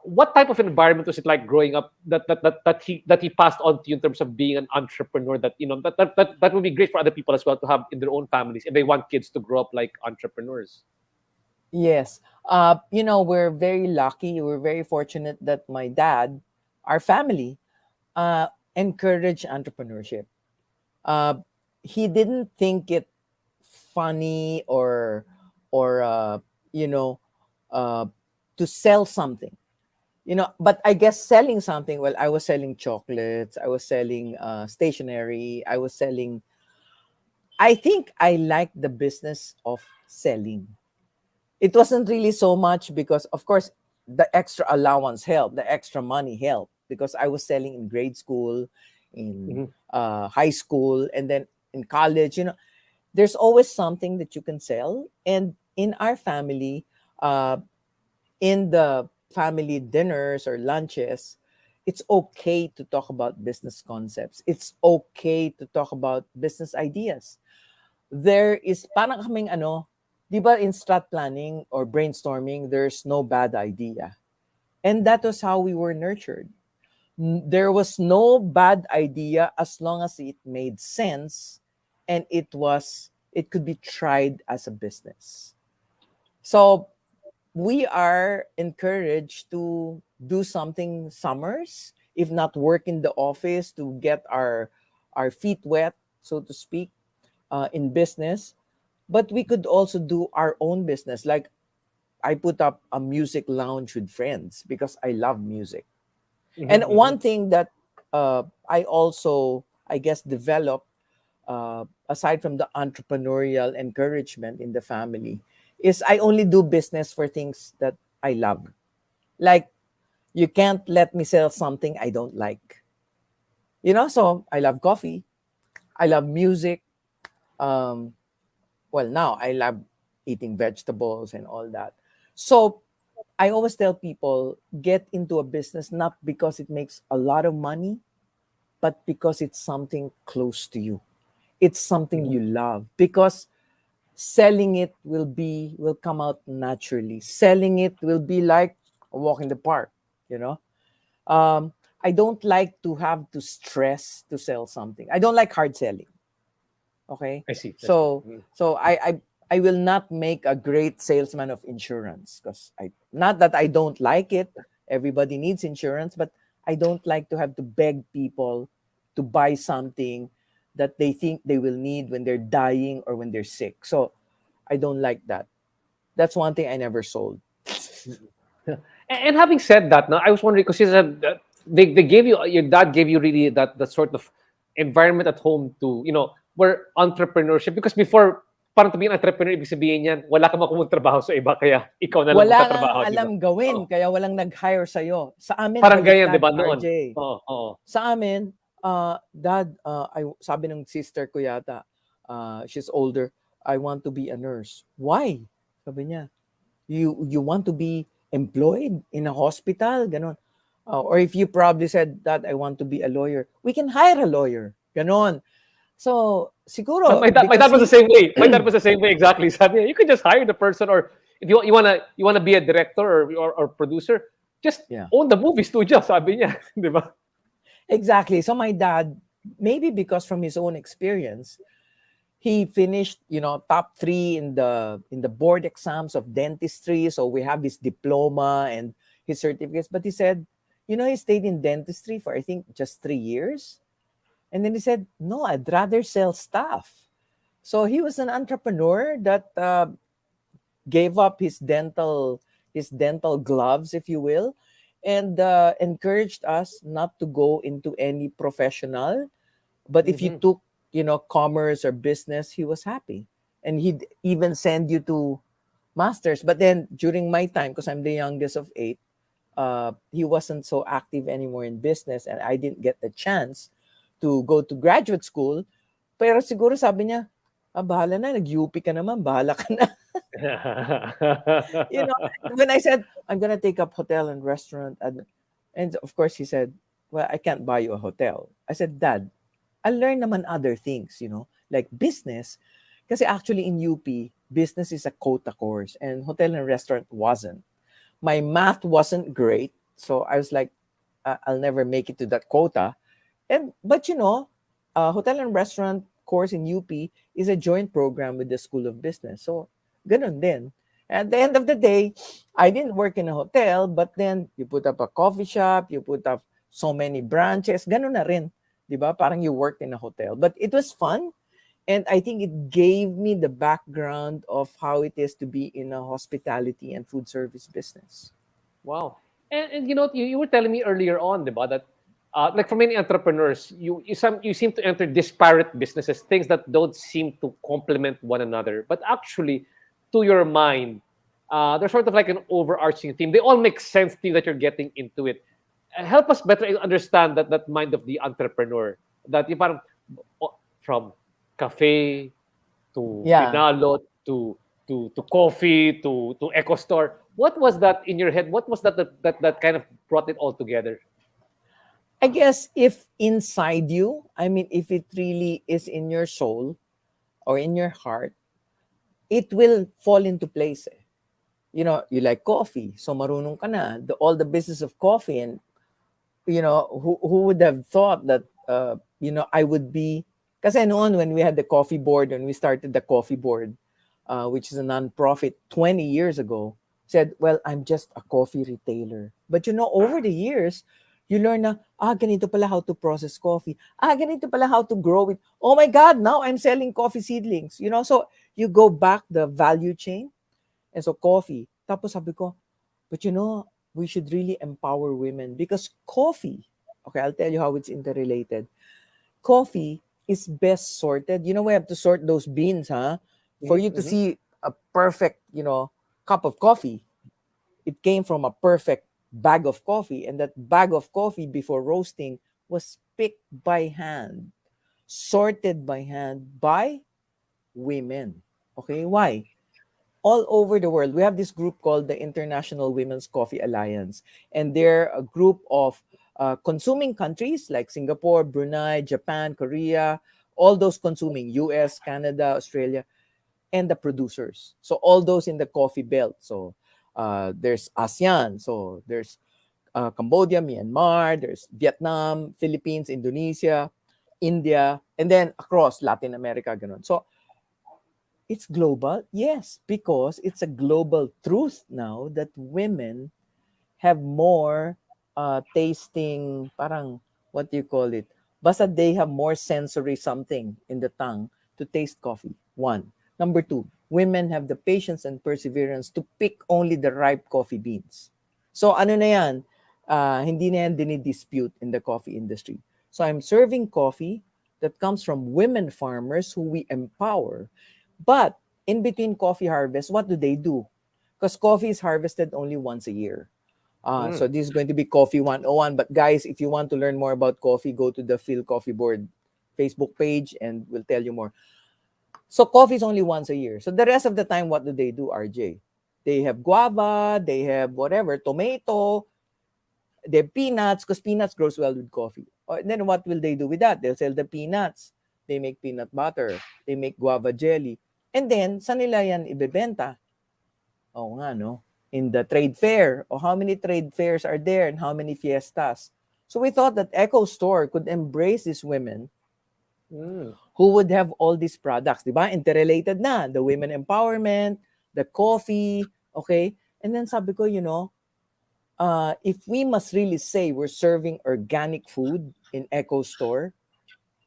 Speaker 1: what type of environment was it like growing up that he passed on to you in terms of being an entrepreneur that that would be great for other people as well to have in their own families if they want kids to grow up like entrepreneurs.
Speaker 2: Yes. We're very lucky. We're very fortunate that my dad, our family, encouraged entrepreneurship. Uh, he didn't think it funny or you know uh, to sell something. But I guess selling something. Well, I was selling chocolates. I was selling stationery. I think I liked the business of selling. It wasn't really so much because, of course, the extra allowance helped, the extra money helped because I was selling in grade school, in
Speaker 1: Mhm.
Speaker 2: high school, and then in college. There's always something that you can sell. And in our family, uh, in the family dinners or lunches, it's okay to talk about business concepts. It's okay to talk about business ideas. There is parang kaming di ba in strat planning or brainstorming, there's no bad idea. And that was how we were nurtured. There was no bad idea as long as it made sense and it could be tried as a business. So we are encouraged to do something summers, if not work in the office to get our feet wet, so to speak, in business. But we could also do our own business. Like I put up a music lounge with friends because I love music. And
Speaker 1: Mhm.
Speaker 2: one
Speaker 1: Mhm.
Speaker 2: thing that I also, I guess, developed aside from the entrepreneurial encouragement in the family is I only do business for things that I love. Like you can't let me sell something I don't like. So I love coffee. I love music. Um, well, now I love eating vegetables and all that. So I always tell people get into a business not because it makes a lot of money, but because it's something close to you. It's something
Speaker 1: Mhm.
Speaker 2: you love because selling it will come out naturally. Selling it will be like a walk in the park, you know. Um, I don't like to have to stress to sell something. I don't like hard selling. Okay,
Speaker 1: I see. I see.
Speaker 2: so
Speaker 1: Mhm.
Speaker 2: so I will not make a great salesman of insurance because I not that I don't like it. Everybody needs insurance, but I don't like to have to beg people to buy something that they think they will need when they're dying or when they're sick. So I don't like that. That's one thing I never sold.
Speaker 1: Mhm. Yeah. And having said that, now I was wondering because you said that they gave you your dad gave you really that sort of environment at home to where entrepreneurship because before parang to be an entrepreneur ibig sabihin niyan wala ka makuha trabaho sa iba kaya ikaw na lang
Speaker 2: Wala kang
Speaker 1: magtatrabaho, di ba?
Speaker 2: alam gawin,
Speaker 1: Oo.
Speaker 2: kaya walang nag-hire sa'yo. Sa amin,
Speaker 1: Parang ganyan, di
Speaker 2: baliktad,
Speaker 1: ba noon?
Speaker 2: RJ.
Speaker 1: Oo, oo.
Speaker 2: Sa amin, Dad, sabi ng sister ko yata, she's older, I want to be a nurse. Why? Sabi niya, you want to be employed in a hospital? Ganon. Or if you probably said that I want to be a lawyer, we can hire a lawyer. Ganon. So, siguro,
Speaker 1: My dad
Speaker 2: because
Speaker 1: was the
Speaker 2: he,
Speaker 1: same way. My dad was the same way exactly. Sabi niya, you could just hire the person or if you wanna be a director or producer, just
Speaker 2: yeah,
Speaker 1: own the movie studio, sabi niya, di ba?
Speaker 2: exactly. So my dad, maybe because from his own experience, he finished top three in the board exams of dentistry, so we have his diploma and his certificates. But he said he stayed in dentistry for I think just 3 years, and then he said no, I'd rather sell stuff. So he was an entrepreneur that gave up his dental gloves, if you will, and encouraged us not to go into any professional, but if you
Speaker 1: Mhm.
Speaker 2: took commerce or business, he was happy. and he'd even send you to masters. But then during my time, because I'm the youngest of eight, he wasn't so active anymore in business, and I didn't get the chance to go to graduate school. Pero siguro sabi niya, bahala na, nag-UP ka naman, bahala ka na. You know, when I said, I'm going to take up hotel and restaurant, and of course he said, well, I can't buy you a hotel. I said, Dad, I'll learn naman other things, like business. Kasi actually in UP, business is a quota course and hotel and restaurant wasn't. My math wasn't great. So I was like, I'll never make it to that quota. But hotel and restaurant course in UP is a joint program with the School of Business. So, ganun din. At the end of the day, I didn't work in a hotel, but then you put up a coffee shop, you put up so many branches, ganun na rin. Diba? Parang you worked in a hotel. But it was fun. And I think it gave me the background of how it is to be in a hospitality and food service business.
Speaker 1: Wow. And you were telling me earlier on, diba, that like for many entrepreneurs, you seem to enter disparate businesses, things that don't seem to complement one another. But actually, to your mind, there's sort of like an overarching theme. They all make sense to you that you're getting into it. Help us better understand that mind of the entrepreneur. That you parang from cafe to
Speaker 2: Yeah.
Speaker 1: Binalot to coffee to ECHOstore. What was that in your head? What was that kind of brought it all together?
Speaker 2: I guess if inside you, I mean, if it really is in your soul or in your heart, it will fall into place. You like coffee, so marunong ka na. All the business of coffee, and who would have thought that I would be, kasi noon when we had the coffee board, when we started the coffee board, which is a non-profit 20 years ago, said, well, I'm just a coffee retailer. But over the years, you learn na, ganito pala how to process coffee. Ganito pala how to grow it. Oh my God, now I'm selling coffee seedlings. So you go back the value chain. And so coffee. Tapos sabi ko, but we should really empower women because coffee, okay, I'll tell you how it's interrelated. Coffee is best sorted. We have to sort those beans, huh? For you to see a perfect, cup of coffee. It came from a perfect bag of coffee, and that bag of coffee before roasting was picked by hand, sorted by hand by women. Okay, why? All over the world, we have this group called the International Women's Coffee Alliance, and they're a group of consuming countries like Singapore, Brunei, Japan, Korea, all those consuming, US, Canada, Australia, and the producers. So all those in the coffee belt. So there's ASEAN, so there's Cambodia, Myanmar, there's Vietnam, Philippines, Indonesia, India, and then across Latin America, ganun. So it's global, yes, because it's a global truth now that women have more tasting, parang, what do you call it? Basta they have more sensory something in the tongue to taste coffee. One. Number two, women have the patience and perseverance to pick only the ripe coffee beans. So ano na yan? Hindi na yan dinidispute in the coffee industry. So I'm serving coffee that comes from women farmers who we empower. But in between coffee harvest, what do they do? Because coffee is harvested only once a year. So this is going to be Coffee 101. But guys, if you want to learn more about coffee, go to the Phil Coffee Board Facebook page and we'll tell you more. So coffee is only once a year. So the rest of the time, what do they do, RJ? They have guava, they have whatever, tomato, they have peanuts, because peanuts grows well with coffee. And then what will they do with that? They'll sell the peanuts. They make peanut butter. They make guava jelly. And then, saan nila yan ibebenta? Oo nga, no? In the trade fair. O how many trade fairs are there and how many fiestas? So we thought that ECHOstore could embrace these women who would have all these products, di ba? Interrelated na. The women empowerment, the coffee, okay? And then sabi ko, if we must really say we're serving organic food in ECHOstore,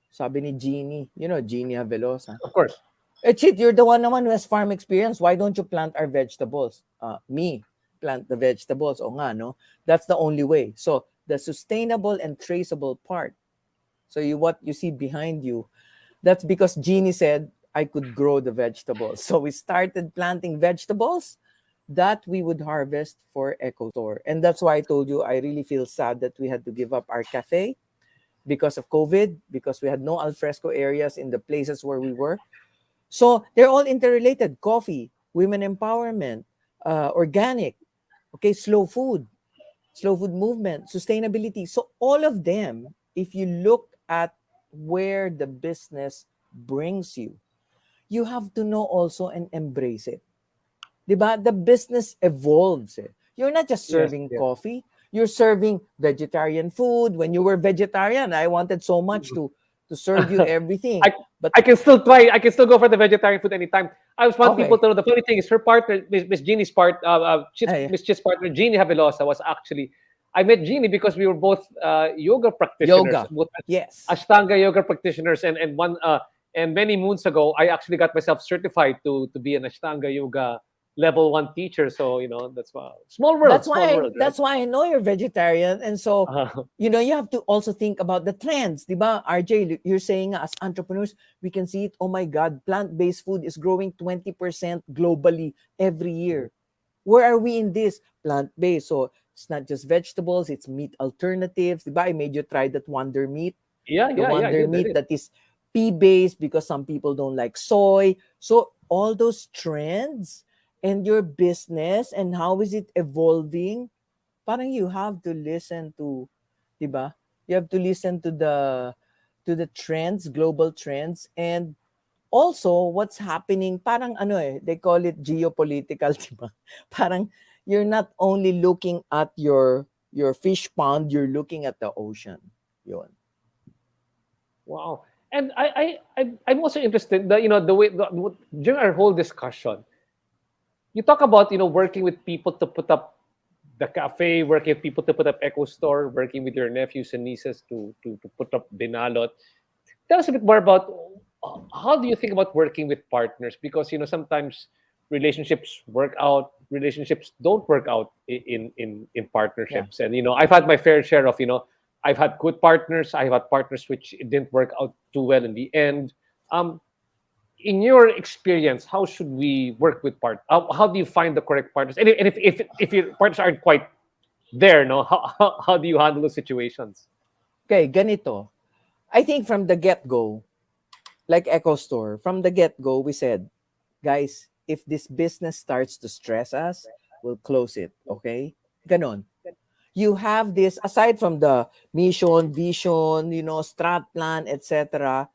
Speaker 2: sabi ni Jeannie, Jeannie Avelosa.
Speaker 1: Of course.
Speaker 2: Chit, you're the one naman who has farm experience. Why don't you plant our vegetables? Me, plant the vegetables. O nga, no? That's the only way. So, the sustainable and traceable part. So, what you see behind you, that's because Jeannie said, I could grow the vegetables. So we started planting vegetables that we would harvest for ECHOstore. And that's why I told you I really feel sad that we had to give up our cafe because of COVID, because we had no alfresco areas in the places where we were. So they're all interrelated: coffee, women empowerment, organic, okay, slow food movement, sustainability. So all of them, if you look at where the business brings you, you have to know also and embrace it. Diba? The business evolves. Eh. You're not just
Speaker 1: Yes,
Speaker 2: serving
Speaker 1: yes.
Speaker 2: coffee. You're serving vegetarian food. When you were vegetarian, I wanted so much to serve you everything.
Speaker 1: I
Speaker 2: But
Speaker 1: I can still try. I can still go for the vegetarian food anytime. I just want people
Speaker 2: okay.
Speaker 1: to know the funny thing is her partner, Miss Jeannie's
Speaker 2: Ay,
Speaker 1: Miss Chit's partner, Jeannie Havelosa was actually. I met Jeannie because we were both yoga practitioners,
Speaker 2: yoga.
Speaker 1: both
Speaker 2: Yes.
Speaker 1: Ashtanga yoga practitioners, and many moons ago, I actually got myself certified to be an Ashtanga yoga level one teacher. So that's small world, right?
Speaker 2: That's why I know you're vegetarian. And so,
Speaker 1: Uh,
Speaker 2: you have to also think about the trends, di ba? RJ, you're saying as entrepreneurs, we can see it. Oh my God, plant-based food is growing 20% globally every year. Where are we in this? Plant-based. So it's not just vegetables, it's meat alternatives. Di ba? I made you try that Wonder Meat,
Speaker 1: yeah,
Speaker 2: the
Speaker 1: yeah, yeah. I
Speaker 2: Wonder
Speaker 1: did. I
Speaker 2: Meat
Speaker 1: did.
Speaker 2: that is pea-based because some people don't like soy. So all those trends and your business and how is it evolving, parang you have to listen to, 'di ba? You have to listen to the trends, global trends, and also what's happening. Parang ano they call it geopolitical, 'di ba? Parang you're not only looking at your fish pond, you're looking at the ocean. Yun.
Speaker 1: Wow. And I'm also interested that the way during our whole discussion, you talk about working with people to put up the cafe, working with people to put up ECHOstore, working with your nephews and nieces to put up Binalot. Tell us a bit more about how do you think about working with partners, because sometimes relationships work out, relationships don't work out in
Speaker 2: Yeah.
Speaker 1: partnerships, and I've had my fair share of I've had good partners, I've had partners which it didn't work out too well in the end. um in your experience, how should we work with partners? How do you find the correct partners, and if your partners aren't quite there, no, how do you handle those situations?
Speaker 2: Okay, ganito. I think from the get-go, like Echo Store, from the get-go, we said, guys, if this business starts to stress us, we'll close it. Okay? Ganon. You have this, aside from the mission, vision, strat plan, etc.,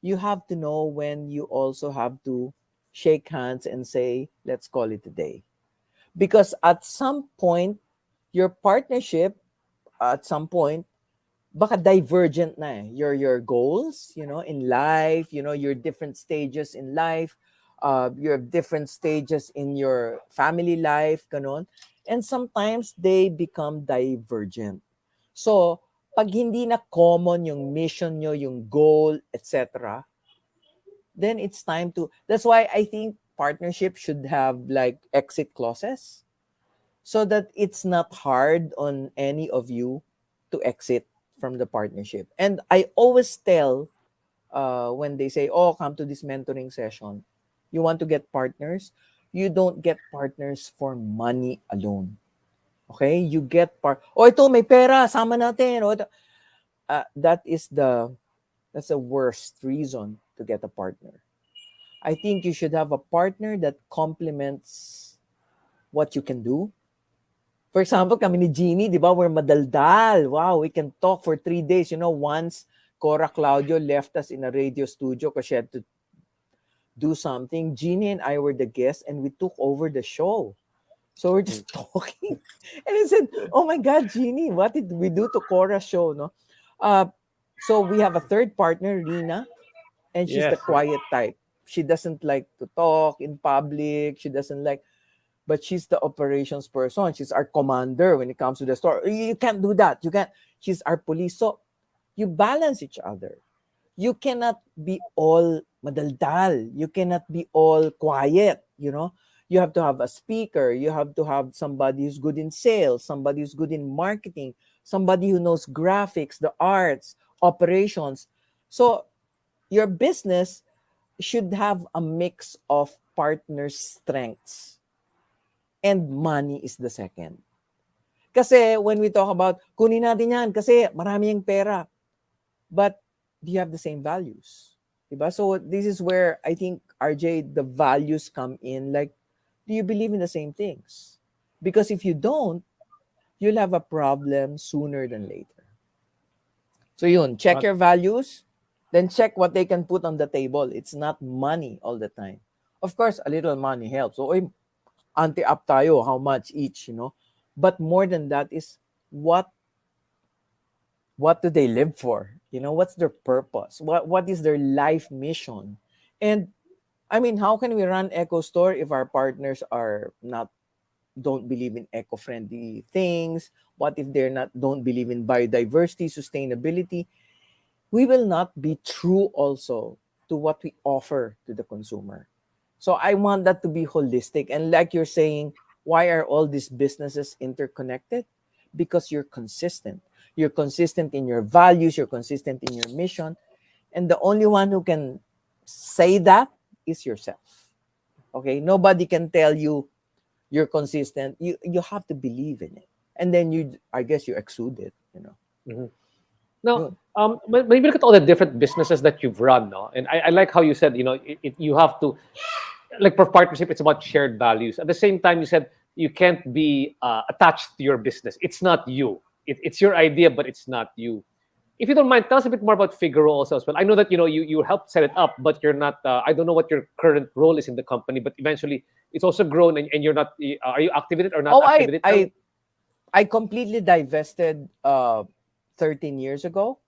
Speaker 2: you have to know when you also have to shake hands and say, let's call it a day. Because at some point, your partnership, at some point, baka divergent na eh. Your goals, in life, your different stages in life, your different stages in your family life, ganon. And sometimes they become divergent. So, pag hindi na common yung mission nyo, yung goal, etc., then it's time to, that's why I think partnership should have like exit clauses so that it's not hard on any of you to exit from the partnership. And I always tell when they say, oh, come to this mentoring session, you want to get partners, you don't get partners for money alone. Okay? You get oh, ito, may pera, sama natin. Oh, that is that's the worst reason to get a partner. I think you should have a partner that complements what you can do. For example, kami ni Jeannie, di ba, we're madaldal. Wow, we can talk for 3 days. Once Cora Claudio left us in a radio studio because she had to do something, Jeannie and I were the guests and we took over the show. So we're just talking. And I said, oh my God, Jeannie, what did we do to Cora's show? No? Uh, so we have a third partner, Rina, and she's the
Speaker 1: Yes, yes.
Speaker 2: quiet type. She doesn't like to talk in public. She doesn't like, but she's the operations person. She's our commander when it comes to the store. You can't do that. You can't. She's our police. So you balance each other. You cannot be all madaldal. You cannot be all quiet. You have to have a speaker. You have to have somebody who's good in sales, somebody who's good in marketing, somebody who knows graphics, the arts, operations. So your business should have a mix of partners' strengths, and money is the second. Kasi when we talk about, kunin natin yan kasi marami yung pera. But do you have the same values? Diba? So this is where I think, RJ, the values come in. Like, do you believe in the same things? Because if you don't, you'll have a problem sooner than later. So yun, check your values, then check what they can put on the table. It's not money all the time. Of course, a little money helps. So, anti-up tayo, how much each, But more than that is what do they live for? What's their purpose? What is their life mission? And I mean, how can we run ECHOstore if our partners don't believe in eco-friendly things? What if don't believe in biodiversity, sustainability? We will not be true also to what we offer to the consumer. So I want that to be holistic. And like you're saying, why are all these businesses interconnected? Because you're consistent. You're consistent in your values, you're consistent in your mission. And the only one who can say that is yourself. Okay? Nobody can tell you you're consistent. You have to believe in it. And then I guess you exude it,
Speaker 1: Mm-hmm. Now, when you look at all the different businesses that you've run, no, and I like how you said, you have to, like for partnership, it's about shared values. At the same time, you said you can't be attached to your business. It's not you. It's your idea, but it's not you. If you don't mind, tell us a bit more about Figaro also as well. I know that you helped set it up, but you're not. I don't know what your current role is in the company, but eventually it's also grown, and you're not. Are you active in it or not active in it?
Speaker 2: I completely divested 13 years ago.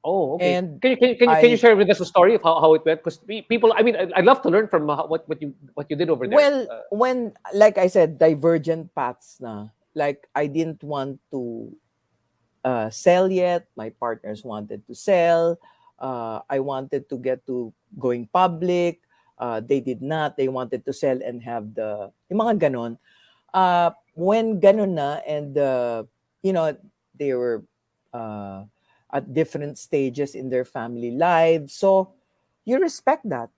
Speaker 1: Oh, okay.
Speaker 2: And
Speaker 1: Can you share with us a story of how it went? Because people, I mean, I'd love to learn from what you did over there.
Speaker 2: Well, when, like I said, divergent paths na. Like, I didn't want to sell yet. My partners wanted to sell. I wanted to get to going public. They did not. They wanted to sell and have yung mga ganon. When ganon na, and they were at different stages in their family lives. So you respect that.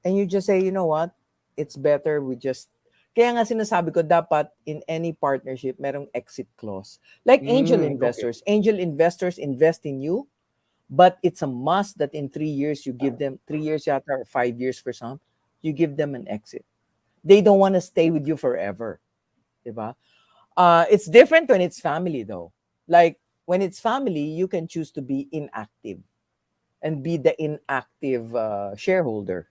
Speaker 2: And you just say, you know what? It's better we just... Kaya nga sinasabi ko, dapat in any partnership, merong exit clause. Like angel investors. Okay. Angel investors invest in you, but it's a must that in 3 years, you give them, 3 years yata, or 5 years for some, you give them an exit. They don't want to stay with you forever. Diba? It's different when it's family though. Like, when it's family, you can choose to be inactive and be the inactive shareholder.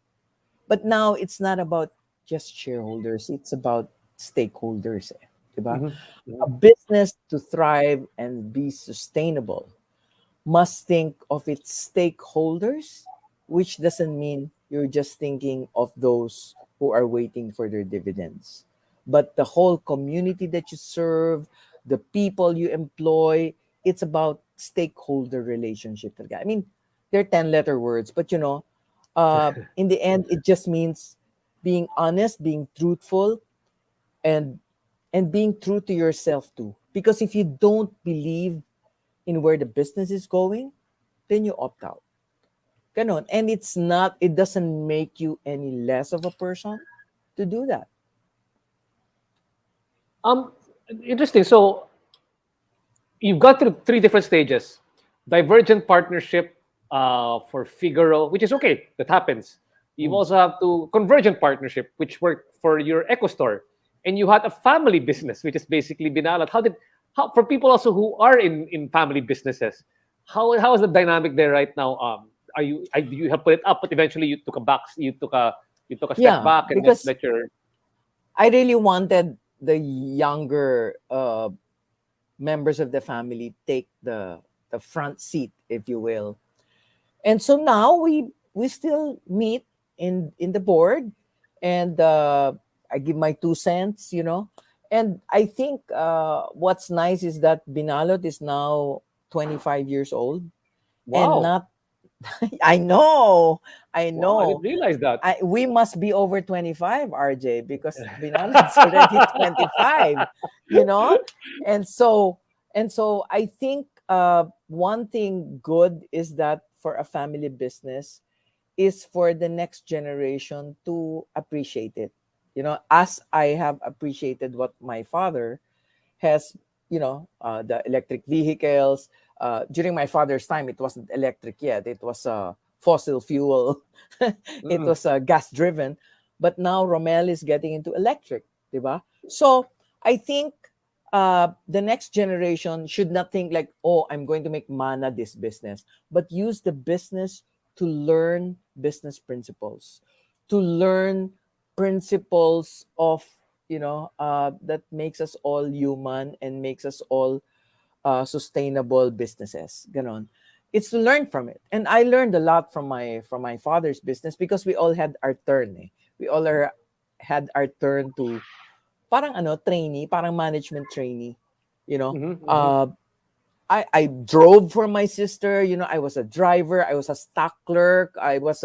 Speaker 2: But now it's not about just shareholders. It's about stakeholders. Diba? Mm-hmm. A business to thrive and be sustainable must think of its stakeholders, which doesn't mean you're just thinking of those who are waiting for their dividends. But the whole community that you serve, the people you employ, it's about stakeholder relationship. I mean, they're 10-letter words, but in the end, it just means being honest, being truthful, and being true to yourself too. Because if you don't believe in where the business is going, then you opt out. Ganon. And it doesn't make you any less of a person to do that.
Speaker 1: Interesting. So you've got through 3 different stages. Divergent partnership for Figaro, which is okay. That happens. You also have to convergent partnership, which worked for your ECHOstore. And you had a family business, which is basically Binalot. How for people also who are in family businesses, how is the dynamic there right now? You have put it up, but eventually you took a step back and just let your...
Speaker 2: I really wanted the younger members of the family take the front seat, if you will. And so now we still meet in the board, and I give my 2 cents, And I think what's nice is that Binalot is now 25 years old.
Speaker 1: Wow.
Speaker 2: And not... I know.
Speaker 1: Wow, I didn't realize that.
Speaker 2: We must be over 25, RJ, because Binalot's already 25, And so I think one thing good is that for a family business, is for the next generation to appreciate it. As I have appreciated what my father has, the electric vehicles. During my father's time, it wasn't electric yet. It was fossil fuel. It
Speaker 1: Mm-mm.
Speaker 2: was gas driven. But now Romel is getting into electric, diba? So I think the next generation should not think like, oh, I'm going to make mana this business, but use the business to learn business principles, to learn principles of, that makes us all human and makes us all sustainable businesses. Ganon. It's to learn from it. And I learned a lot from my father's business because we all had our turn. We all had our turn to parang trainee, parang management trainee. You know,
Speaker 1: Mm-hmm. Mm-hmm.
Speaker 2: uh, I drove for my sister. I was a driver. I was a stock clerk. I was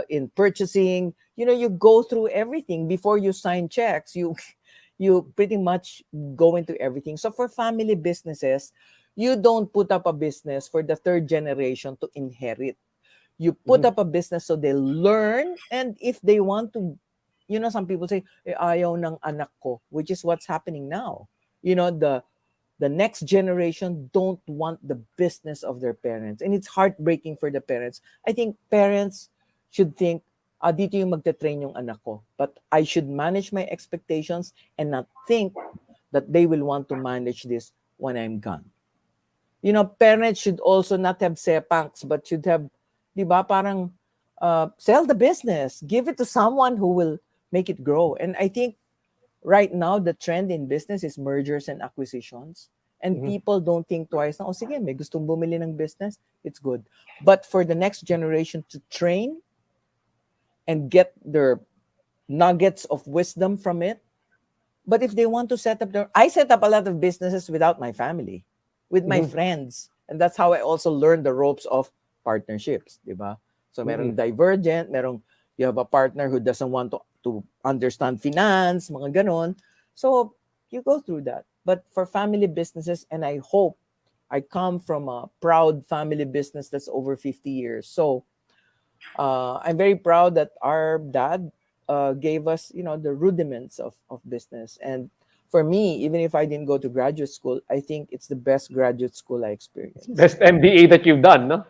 Speaker 2: in purchasing. You go through everything before you sign checks. You pretty much go into everything. So for family businesses, you don't put up a business for the third generation to inherit. You put
Speaker 1: Mm-hmm.
Speaker 2: up a business so they learn, and if they want to, some people say, ayaw ng anak ko, which is what's happening now. The next generation don't want the business of their parents, and it's heartbreaking for the parents. I think parents should think, dito yung magte-train yung anak ko, but I should manage my expectations and not think that they will want to manage this when I'm gone. Parents should also not have sepangs, but should have, di ba, parang sell the business, give it to someone who will make it grow. And I think right now, the trend in business is mergers and acquisitions. And
Speaker 1: Mm-hmm.
Speaker 2: people don't think twice na, sige, may gustong bumili ng business, it's good. But for the next generation to train and get their nuggets of wisdom from it, but if they want to set up I set up a lot of businesses without my family, with my
Speaker 1: Mm-hmm.
Speaker 2: friends. And that's how I also learned the ropes of partnerships, di ba? So merong
Speaker 1: Mm-mm.
Speaker 2: divergent, you have a partner who doesn't want to understand finance, mga ganon. So you go through that. But for family businesses, and I hope I come from a proud family business that's over 50 years. So I'm very proud that our dad gave us, the rudiments of business. And for me, even if I didn't go to graduate school, I think it's the best graduate school I experienced.
Speaker 1: Best MBA that you've done, no?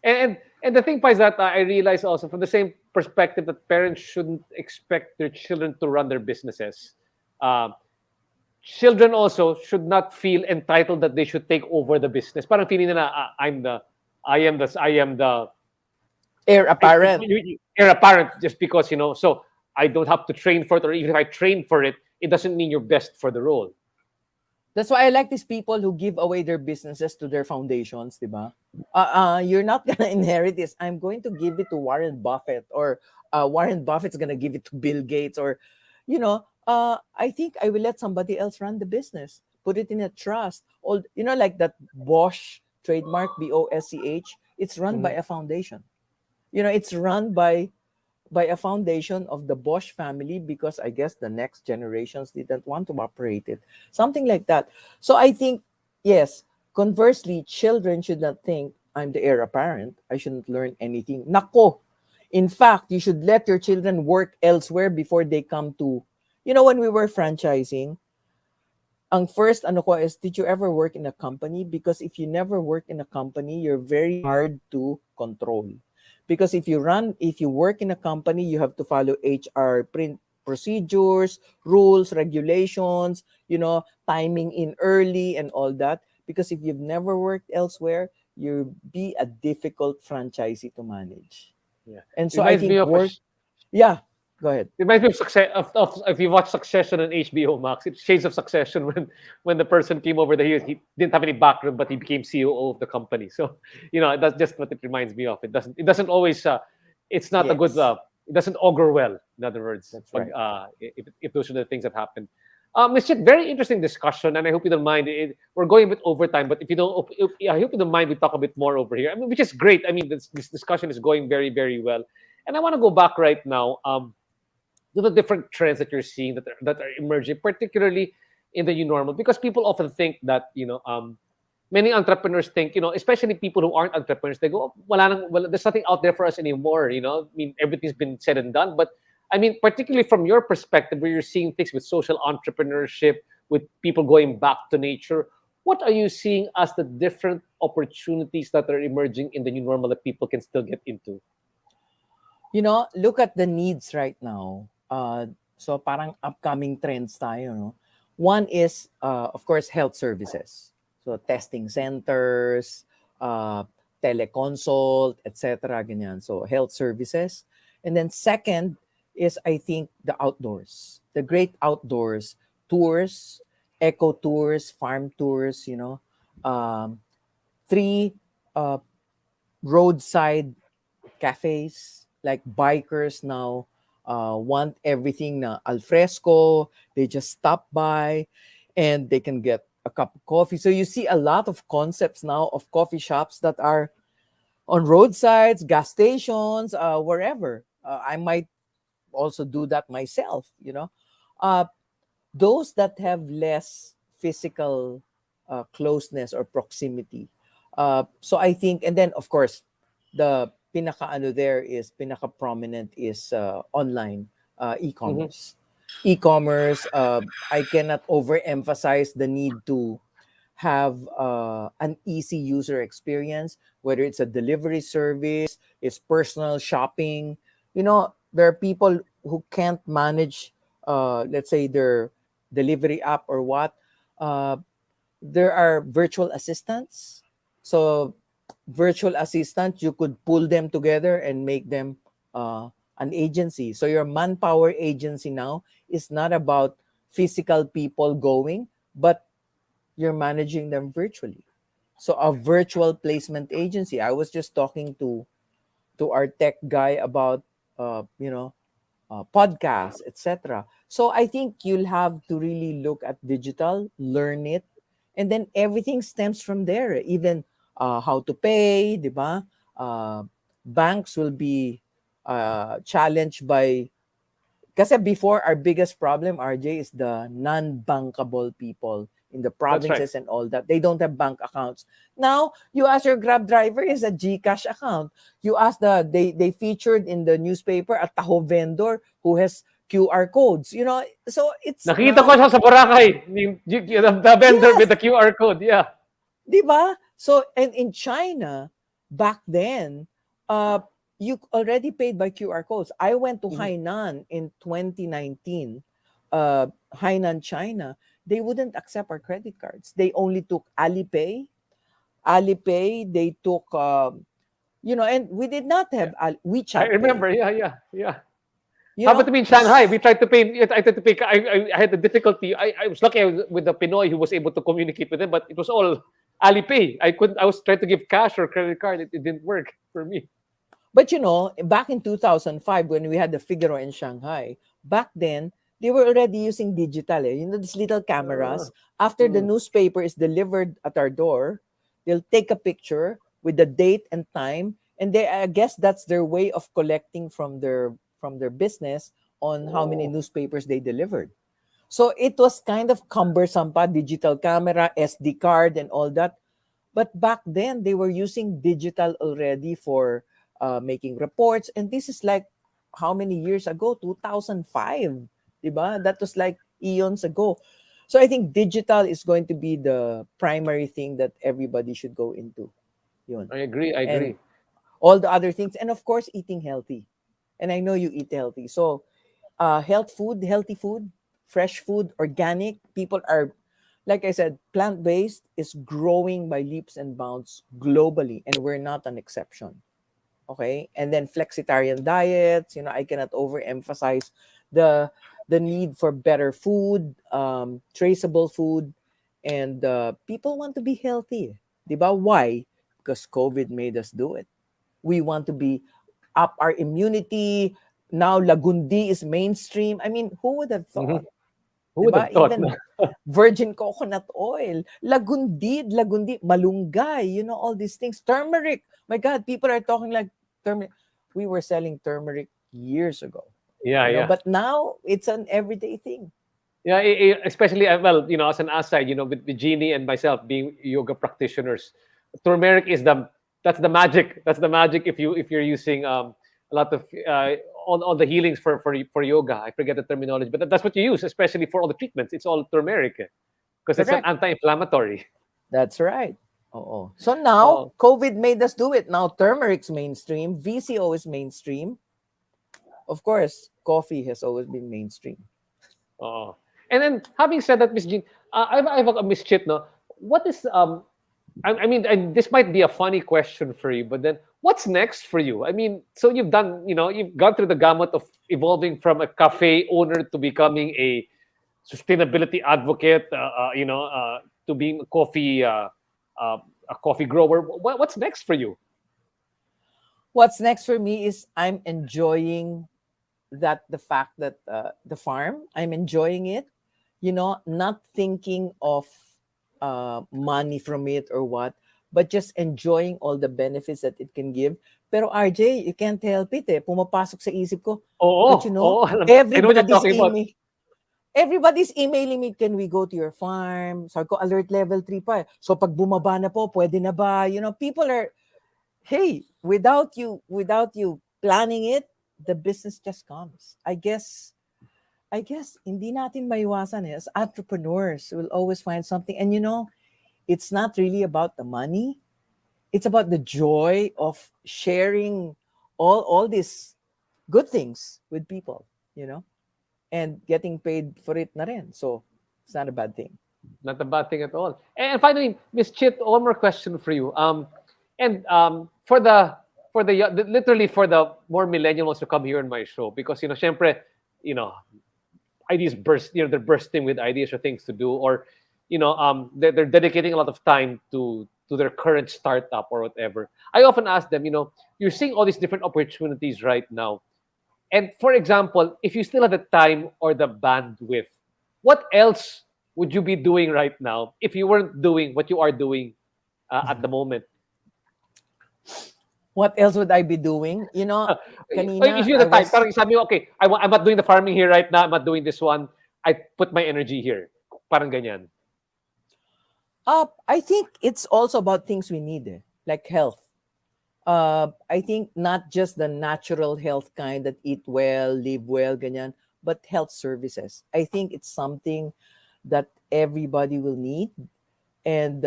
Speaker 1: And the thing is that I realize also from the same perspective that parents shouldn't expect their children to run their businesses. Uh, Children also should not feel entitled that they should take over the business. Parang feeling nila, I am the
Speaker 2: Heir apparent.
Speaker 1: you're a parent just because so I don't have to train for it, or even if I train for it, it doesn't mean you're best for the role.
Speaker 2: That's why I like these people who give away their businesses to their foundations, di ba? You're not gonna inherit this. I'm going to give it to Warren Buffett, or Warren Buffett's gonna give it to Bill Gates, or I think I will let somebody else run the business, put it in a trust. Or like that Bosch trademark, BOSCH. It's run by
Speaker 1: Mhm.
Speaker 2: a foundation. It's run by a foundation of the Bosch family, because I guess the next generations didn't want to operate it. Something like that. So I think, yes, conversely, children should not think I'm the heir apparent. I shouldn't learn anything. Nako. In fact, you should let your children work elsewhere before they come to, when we were franchising, ang first ano ko is, did you ever work in a company? Because if you never work in a company, you're very hard to control. Because if you work in a company, you have to follow HR procedures, rules, regulations, timing in early and all that. Because if you've never worked elsewhere, you'll be a difficult franchisee to manage.
Speaker 1: Yeah,
Speaker 2: And so I
Speaker 1: reminds me
Speaker 2: think
Speaker 1: of
Speaker 2: yeah, go ahead.
Speaker 1: reminds me of success of if you watch Succession on HBO Max. It's Shades of Succession when the person came over there, he didn't have any background, but he became CEO of the company. So that's just what it reminds me of. It doesn't always it's not a good
Speaker 2: Yes,
Speaker 1: it doesn't augur well. In other words,
Speaker 2: that's right.
Speaker 1: if those are the things that happen. It's just very interesting discussion, and I hope you don't mind. We're going a bit over time, but if you don't, I hope you don't mind. We talk a bit more over here. I mean, which is great. I mean, this discussion is going very, very well, and I want to go back right now. To the different trends that you're seeing that are emerging, particularly in the new normal, because people often think that many entrepreneurs think, especially people who aren't entrepreneurs, they go, oh, there's nothing out there for us anymore. I mean, everything's been said and done. But I mean, particularly from your perspective, where you're seeing things with social entrepreneurship, with people going back to nature, what are you seeing as the different opportunities that are emerging in the new normal that people can still get into?
Speaker 2: Look at the needs right now. So parang upcoming trends tayo, no? One is, of course, health services. So testing centers, uh, teleconsult, etc. Ganyan. So health services. And then second is, I think, the outdoors. The great outdoors. Tours, eco tours, farm tours, Um, three, uh, roadside cafes, like bikers now want everything na al fresco. They just stop by and they can get a cup of coffee. So you see a lot of concepts now of coffee shops that are on roadsides, gas stations, wherever. I might also do that myself, Uh, those that have less physical closeness or proximity. So I think, and then of course, the pinaka prominent is online
Speaker 1: Mm-hmm.
Speaker 2: e-commerce. E-commerce, I cannot overemphasize the need to have an easy user experience, whether it's a delivery service, it's personal shopping. There are people who can't manage, let's say, their delivery app or what. Uh, there are virtual assistants. So, virtual assistants, you could pull them together and make them an agency. So, your manpower agency now is not about physical people going, but you're managing them virtually. So a virtual placement agency. I was just talking to our tech guy about podcasts, etc. So I think you'll have to really look at digital, learn it, and then everything stems from there. Even how to pay, di ba? Banks will be challenged by, kasi before, our biggest problem, RJ, is the non-bankable people in the
Speaker 1: That's right.
Speaker 2: provinces and all that. They don't have bank accounts. Now, you ask your Grab driver is a GCash account. You ask they featured in the newspaper a taho vendor who has QR codes. So it's
Speaker 1: Nakita ko
Speaker 2: now,
Speaker 1: siya sa Boracay, the vendor
Speaker 2: yes,
Speaker 1: with the QR code. Yeah.
Speaker 2: di ba? So, and in China, back then, uh, you already paid by QR codes. I went to
Speaker 1: Mhm.
Speaker 2: Hainan in 2019, Hainan, China. They wouldn't accept our credit cards. They only took Alipay. Alipay, they took, and we did not
Speaker 1: Yeah.
Speaker 2: have
Speaker 1: I
Speaker 2: WeChat Pay.
Speaker 1: remember. Yeah, yeah, yeah.
Speaker 2: You
Speaker 1: How about
Speaker 2: know,
Speaker 1: in Shanghai? We tried to pay. I tried to pay. I had the difficulty. I was lucky with the Pinoy who was able to communicate with them, but it was all Alipay. I couldn't. I was trying to give cash or credit card. It didn't work for me.
Speaker 2: but back in 2005, when we had the Figaro in Shanghai, back then, they were already using digital. These little
Speaker 1: Uh,
Speaker 2: cameras. After the
Speaker 1: mm.
Speaker 2: newspaper is delivered at our door, they'll take a picture with the date and time. And I guess that's their way of collecting from their business on how many
Speaker 1: Oh,
Speaker 2: newspapers they delivered. So it was kind of cumbersome pa, digital camera, SD card, and all that. But back then, they were using digital already for making reports. And this is like how many years ago? 2005. Diba? That was like eons ago. So I think digital is going to be the primary thing that everybody should go into. Yun.
Speaker 1: I agree. I
Speaker 2: And
Speaker 1: agree.
Speaker 2: all the other things. And of course, eating healthy. And I know you eat healthy. So healthy food, fresh food, organic. People are, like I said, plant based is growing by leaps and bounds globally, and we're not an exception. Okay, and then flexitarian diets. I cannot overemphasize the the need for better food, traceable food, and people want to be healthy. Diba? Why? Because COVID made us do it. We want to be up our immunity. Now Lagundi is mainstream. I mean, who would have
Speaker 1: Hmm.
Speaker 2: thought?
Speaker 1: Who would
Speaker 2: 'Di ba?
Speaker 1: have thought?
Speaker 2: Even virgin coconut oil, lagundi, malunggay, all these things. Turmeric. My God, people are talking like turmeric. We were selling turmeric years ago,
Speaker 1: Yeah, yeah.
Speaker 2: but now it's an everyday thing.
Speaker 1: Yeah, especially well, as an aside, with Jeannie and myself being yoga practitioners, turmeric is that's the magic. That's the magic if you're using a lot of all the healings for yoga. I forget the terminology, but that's what you use, especially for all the treatments. It's all turmeric because it's an
Speaker 2: Correct.
Speaker 1: anti-inflammatory.
Speaker 2: That's right. Oh. So now
Speaker 1: Oh,
Speaker 2: COVID made us do it. Now turmeric's mainstream, VCO is mainstream. Of course, coffee has always been mainstream.
Speaker 1: oh. And then having said that, Miss Jean, I have a Miss Chit, no. What is I mean, and this might be a funny question for you, but then what's next for you? I mean, so you've gone through the gamut of evolving from a cafe owner to becoming a sustainability advocate, to being uh, a coffee grower. What's next for you?
Speaker 2: What's next for me is I'm enjoying the fact that the farm, I'm enjoying it, not thinking of money from it or what, but just enjoying all the benefits that it can give. Pero RJ, you can't help it eh. Pumapasok sa isip ko. But
Speaker 1: Oo, I know what you're
Speaker 2: everybody's
Speaker 1: talking about.
Speaker 2: email, everybody's emailing me, can we go to your farm? Sabi ko, alert level 3 pa eh. So pag bumaba na po, pwede na ba? People are, hey, without you planning it, the business just comes. I guess hindi natin maiwasan eh. As entrepreneurs, we'll always find something. And it's not really about the money. It's about the joy of sharing all these good things with people, and getting paid for it na rin. So it's not a bad thing.
Speaker 1: Not a bad thing at all. And finally, Miss Chit, one more question for you. And literally for the more millennials who come here in my show, because syempre, you know, ideas burst. They're bursting with ideas or things to do, or they're dedicating a lot of time to their current startup or whatever. I often ask them, you're seeing all these different opportunities right now. And for example, if you still have the time or the bandwidth, what else would you be doing right now if you weren't doing what you are doing at the moment?
Speaker 2: What else would I be doing?
Speaker 1: If
Speaker 2: Kanina
Speaker 1: you
Speaker 2: I
Speaker 1: have the time,
Speaker 2: was
Speaker 1: parang sabi mo, okay, I'm not doing the farming here right now. I'm not doing this one. I put my energy here. Parang ganyan.
Speaker 2: I think it's also about things we need, like health. I think not just the natural health kind that eat well, live well, ganyan, but health services. I think it's something that everybody will need, and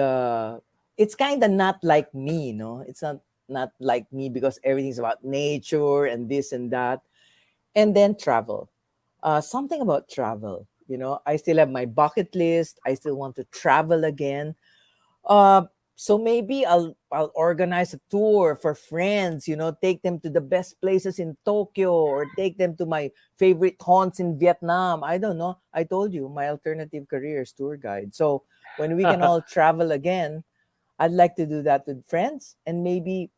Speaker 2: it's kind of not like me, It's not like me because everything's about nature and this and that, and then travel. Something about travel. I still have my bucket list. I still want to travel again. uh, so maybe I'll organize a tour for friends, take them to the best places in Tokyo or take them to my favorite haunts in Vietnam. I don't know. I told you my alternative career is tour guide. So when we can all travel again, I'd like to do that with friends, and maybe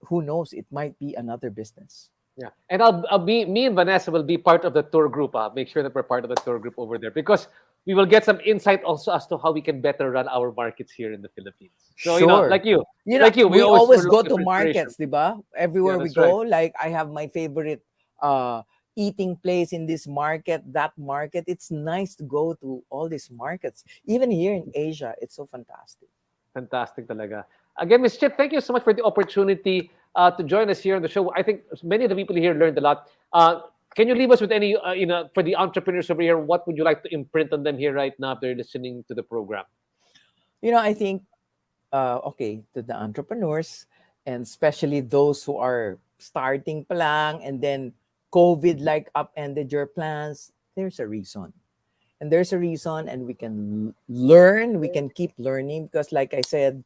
Speaker 2: who knows, it might be another business.
Speaker 1: Yeah, and I'll be me and Vanessa will be part of the tour group. Make sure that we're part of the tour group over there because we will get some insight also as to how we can better run our markets here in the Philippines. So
Speaker 2: Sure.
Speaker 1: like you,
Speaker 2: We
Speaker 1: we're
Speaker 2: always go
Speaker 1: looking
Speaker 2: to
Speaker 1: for inspiration.
Speaker 2: markets, diba?
Speaker 1: Yeah,
Speaker 2: Everywhere we
Speaker 1: that's right.
Speaker 2: go, like I have my favorite uh eating place in this market, that market. It's nice to go to all these markets. Even here in Asia, it's so fantastic.
Speaker 1: Fantastic talaga. Again, Miss Chip, thank you so much for the opportunity to join us here on the show. I think many of the people here learned a lot. Can you leave us with any, for the entrepreneurs over here, what would you like to imprint on them here right now if they're listening to the program?
Speaker 2: I think okay, to the entrepreneurs, and especially those who are starting pa lang and then COVID like upended your plans, there's a reason. And there's a reason, and we can learn, we can keep learning, because like I said,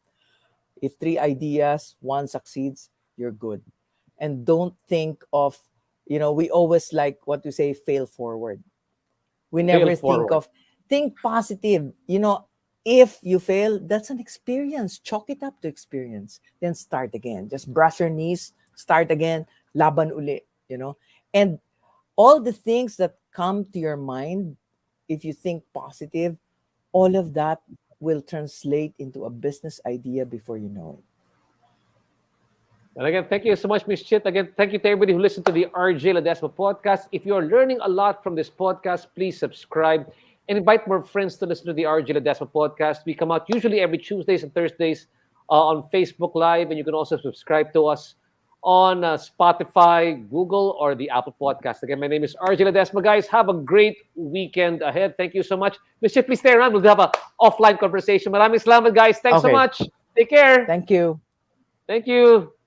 Speaker 2: if three ideas, one succeeds, you're good. And don't think of, we always like what to say, fail forward. We
Speaker 1: Fail
Speaker 2: never
Speaker 1: forward.
Speaker 2: think positive. If you fail, that's an experience. Chalk it up to experience. Then start again. Just brush your knees, start again, laban uli, And all the things that come to your mind, if you think positive, all of that will translate into a business idea before you know it.
Speaker 1: And again, thank you so much, Miss Chit. Again, thank you to everybody who listened to the RJ Ledesma podcast. If you're learning a lot from this podcast, please subscribe and invite more friends to listen to the RJ Ledesma podcast. We come out usually every Tuesdays and Thursdays on Facebook Live, and you can also subscribe to us on Spotify, Google, or the Apple Podcast. Again, my name is RJ Ledesma. Guys, have a great weekend ahead. Thank you so much. Miss Chit, please stay around. We'll have an offline conversation. Maraming salamat, guys. Thanks so
Speaker 2: Okay.
Speaker 1: much. Take care.
Speaker 2: Thank you.
Speaker 1: Thank you.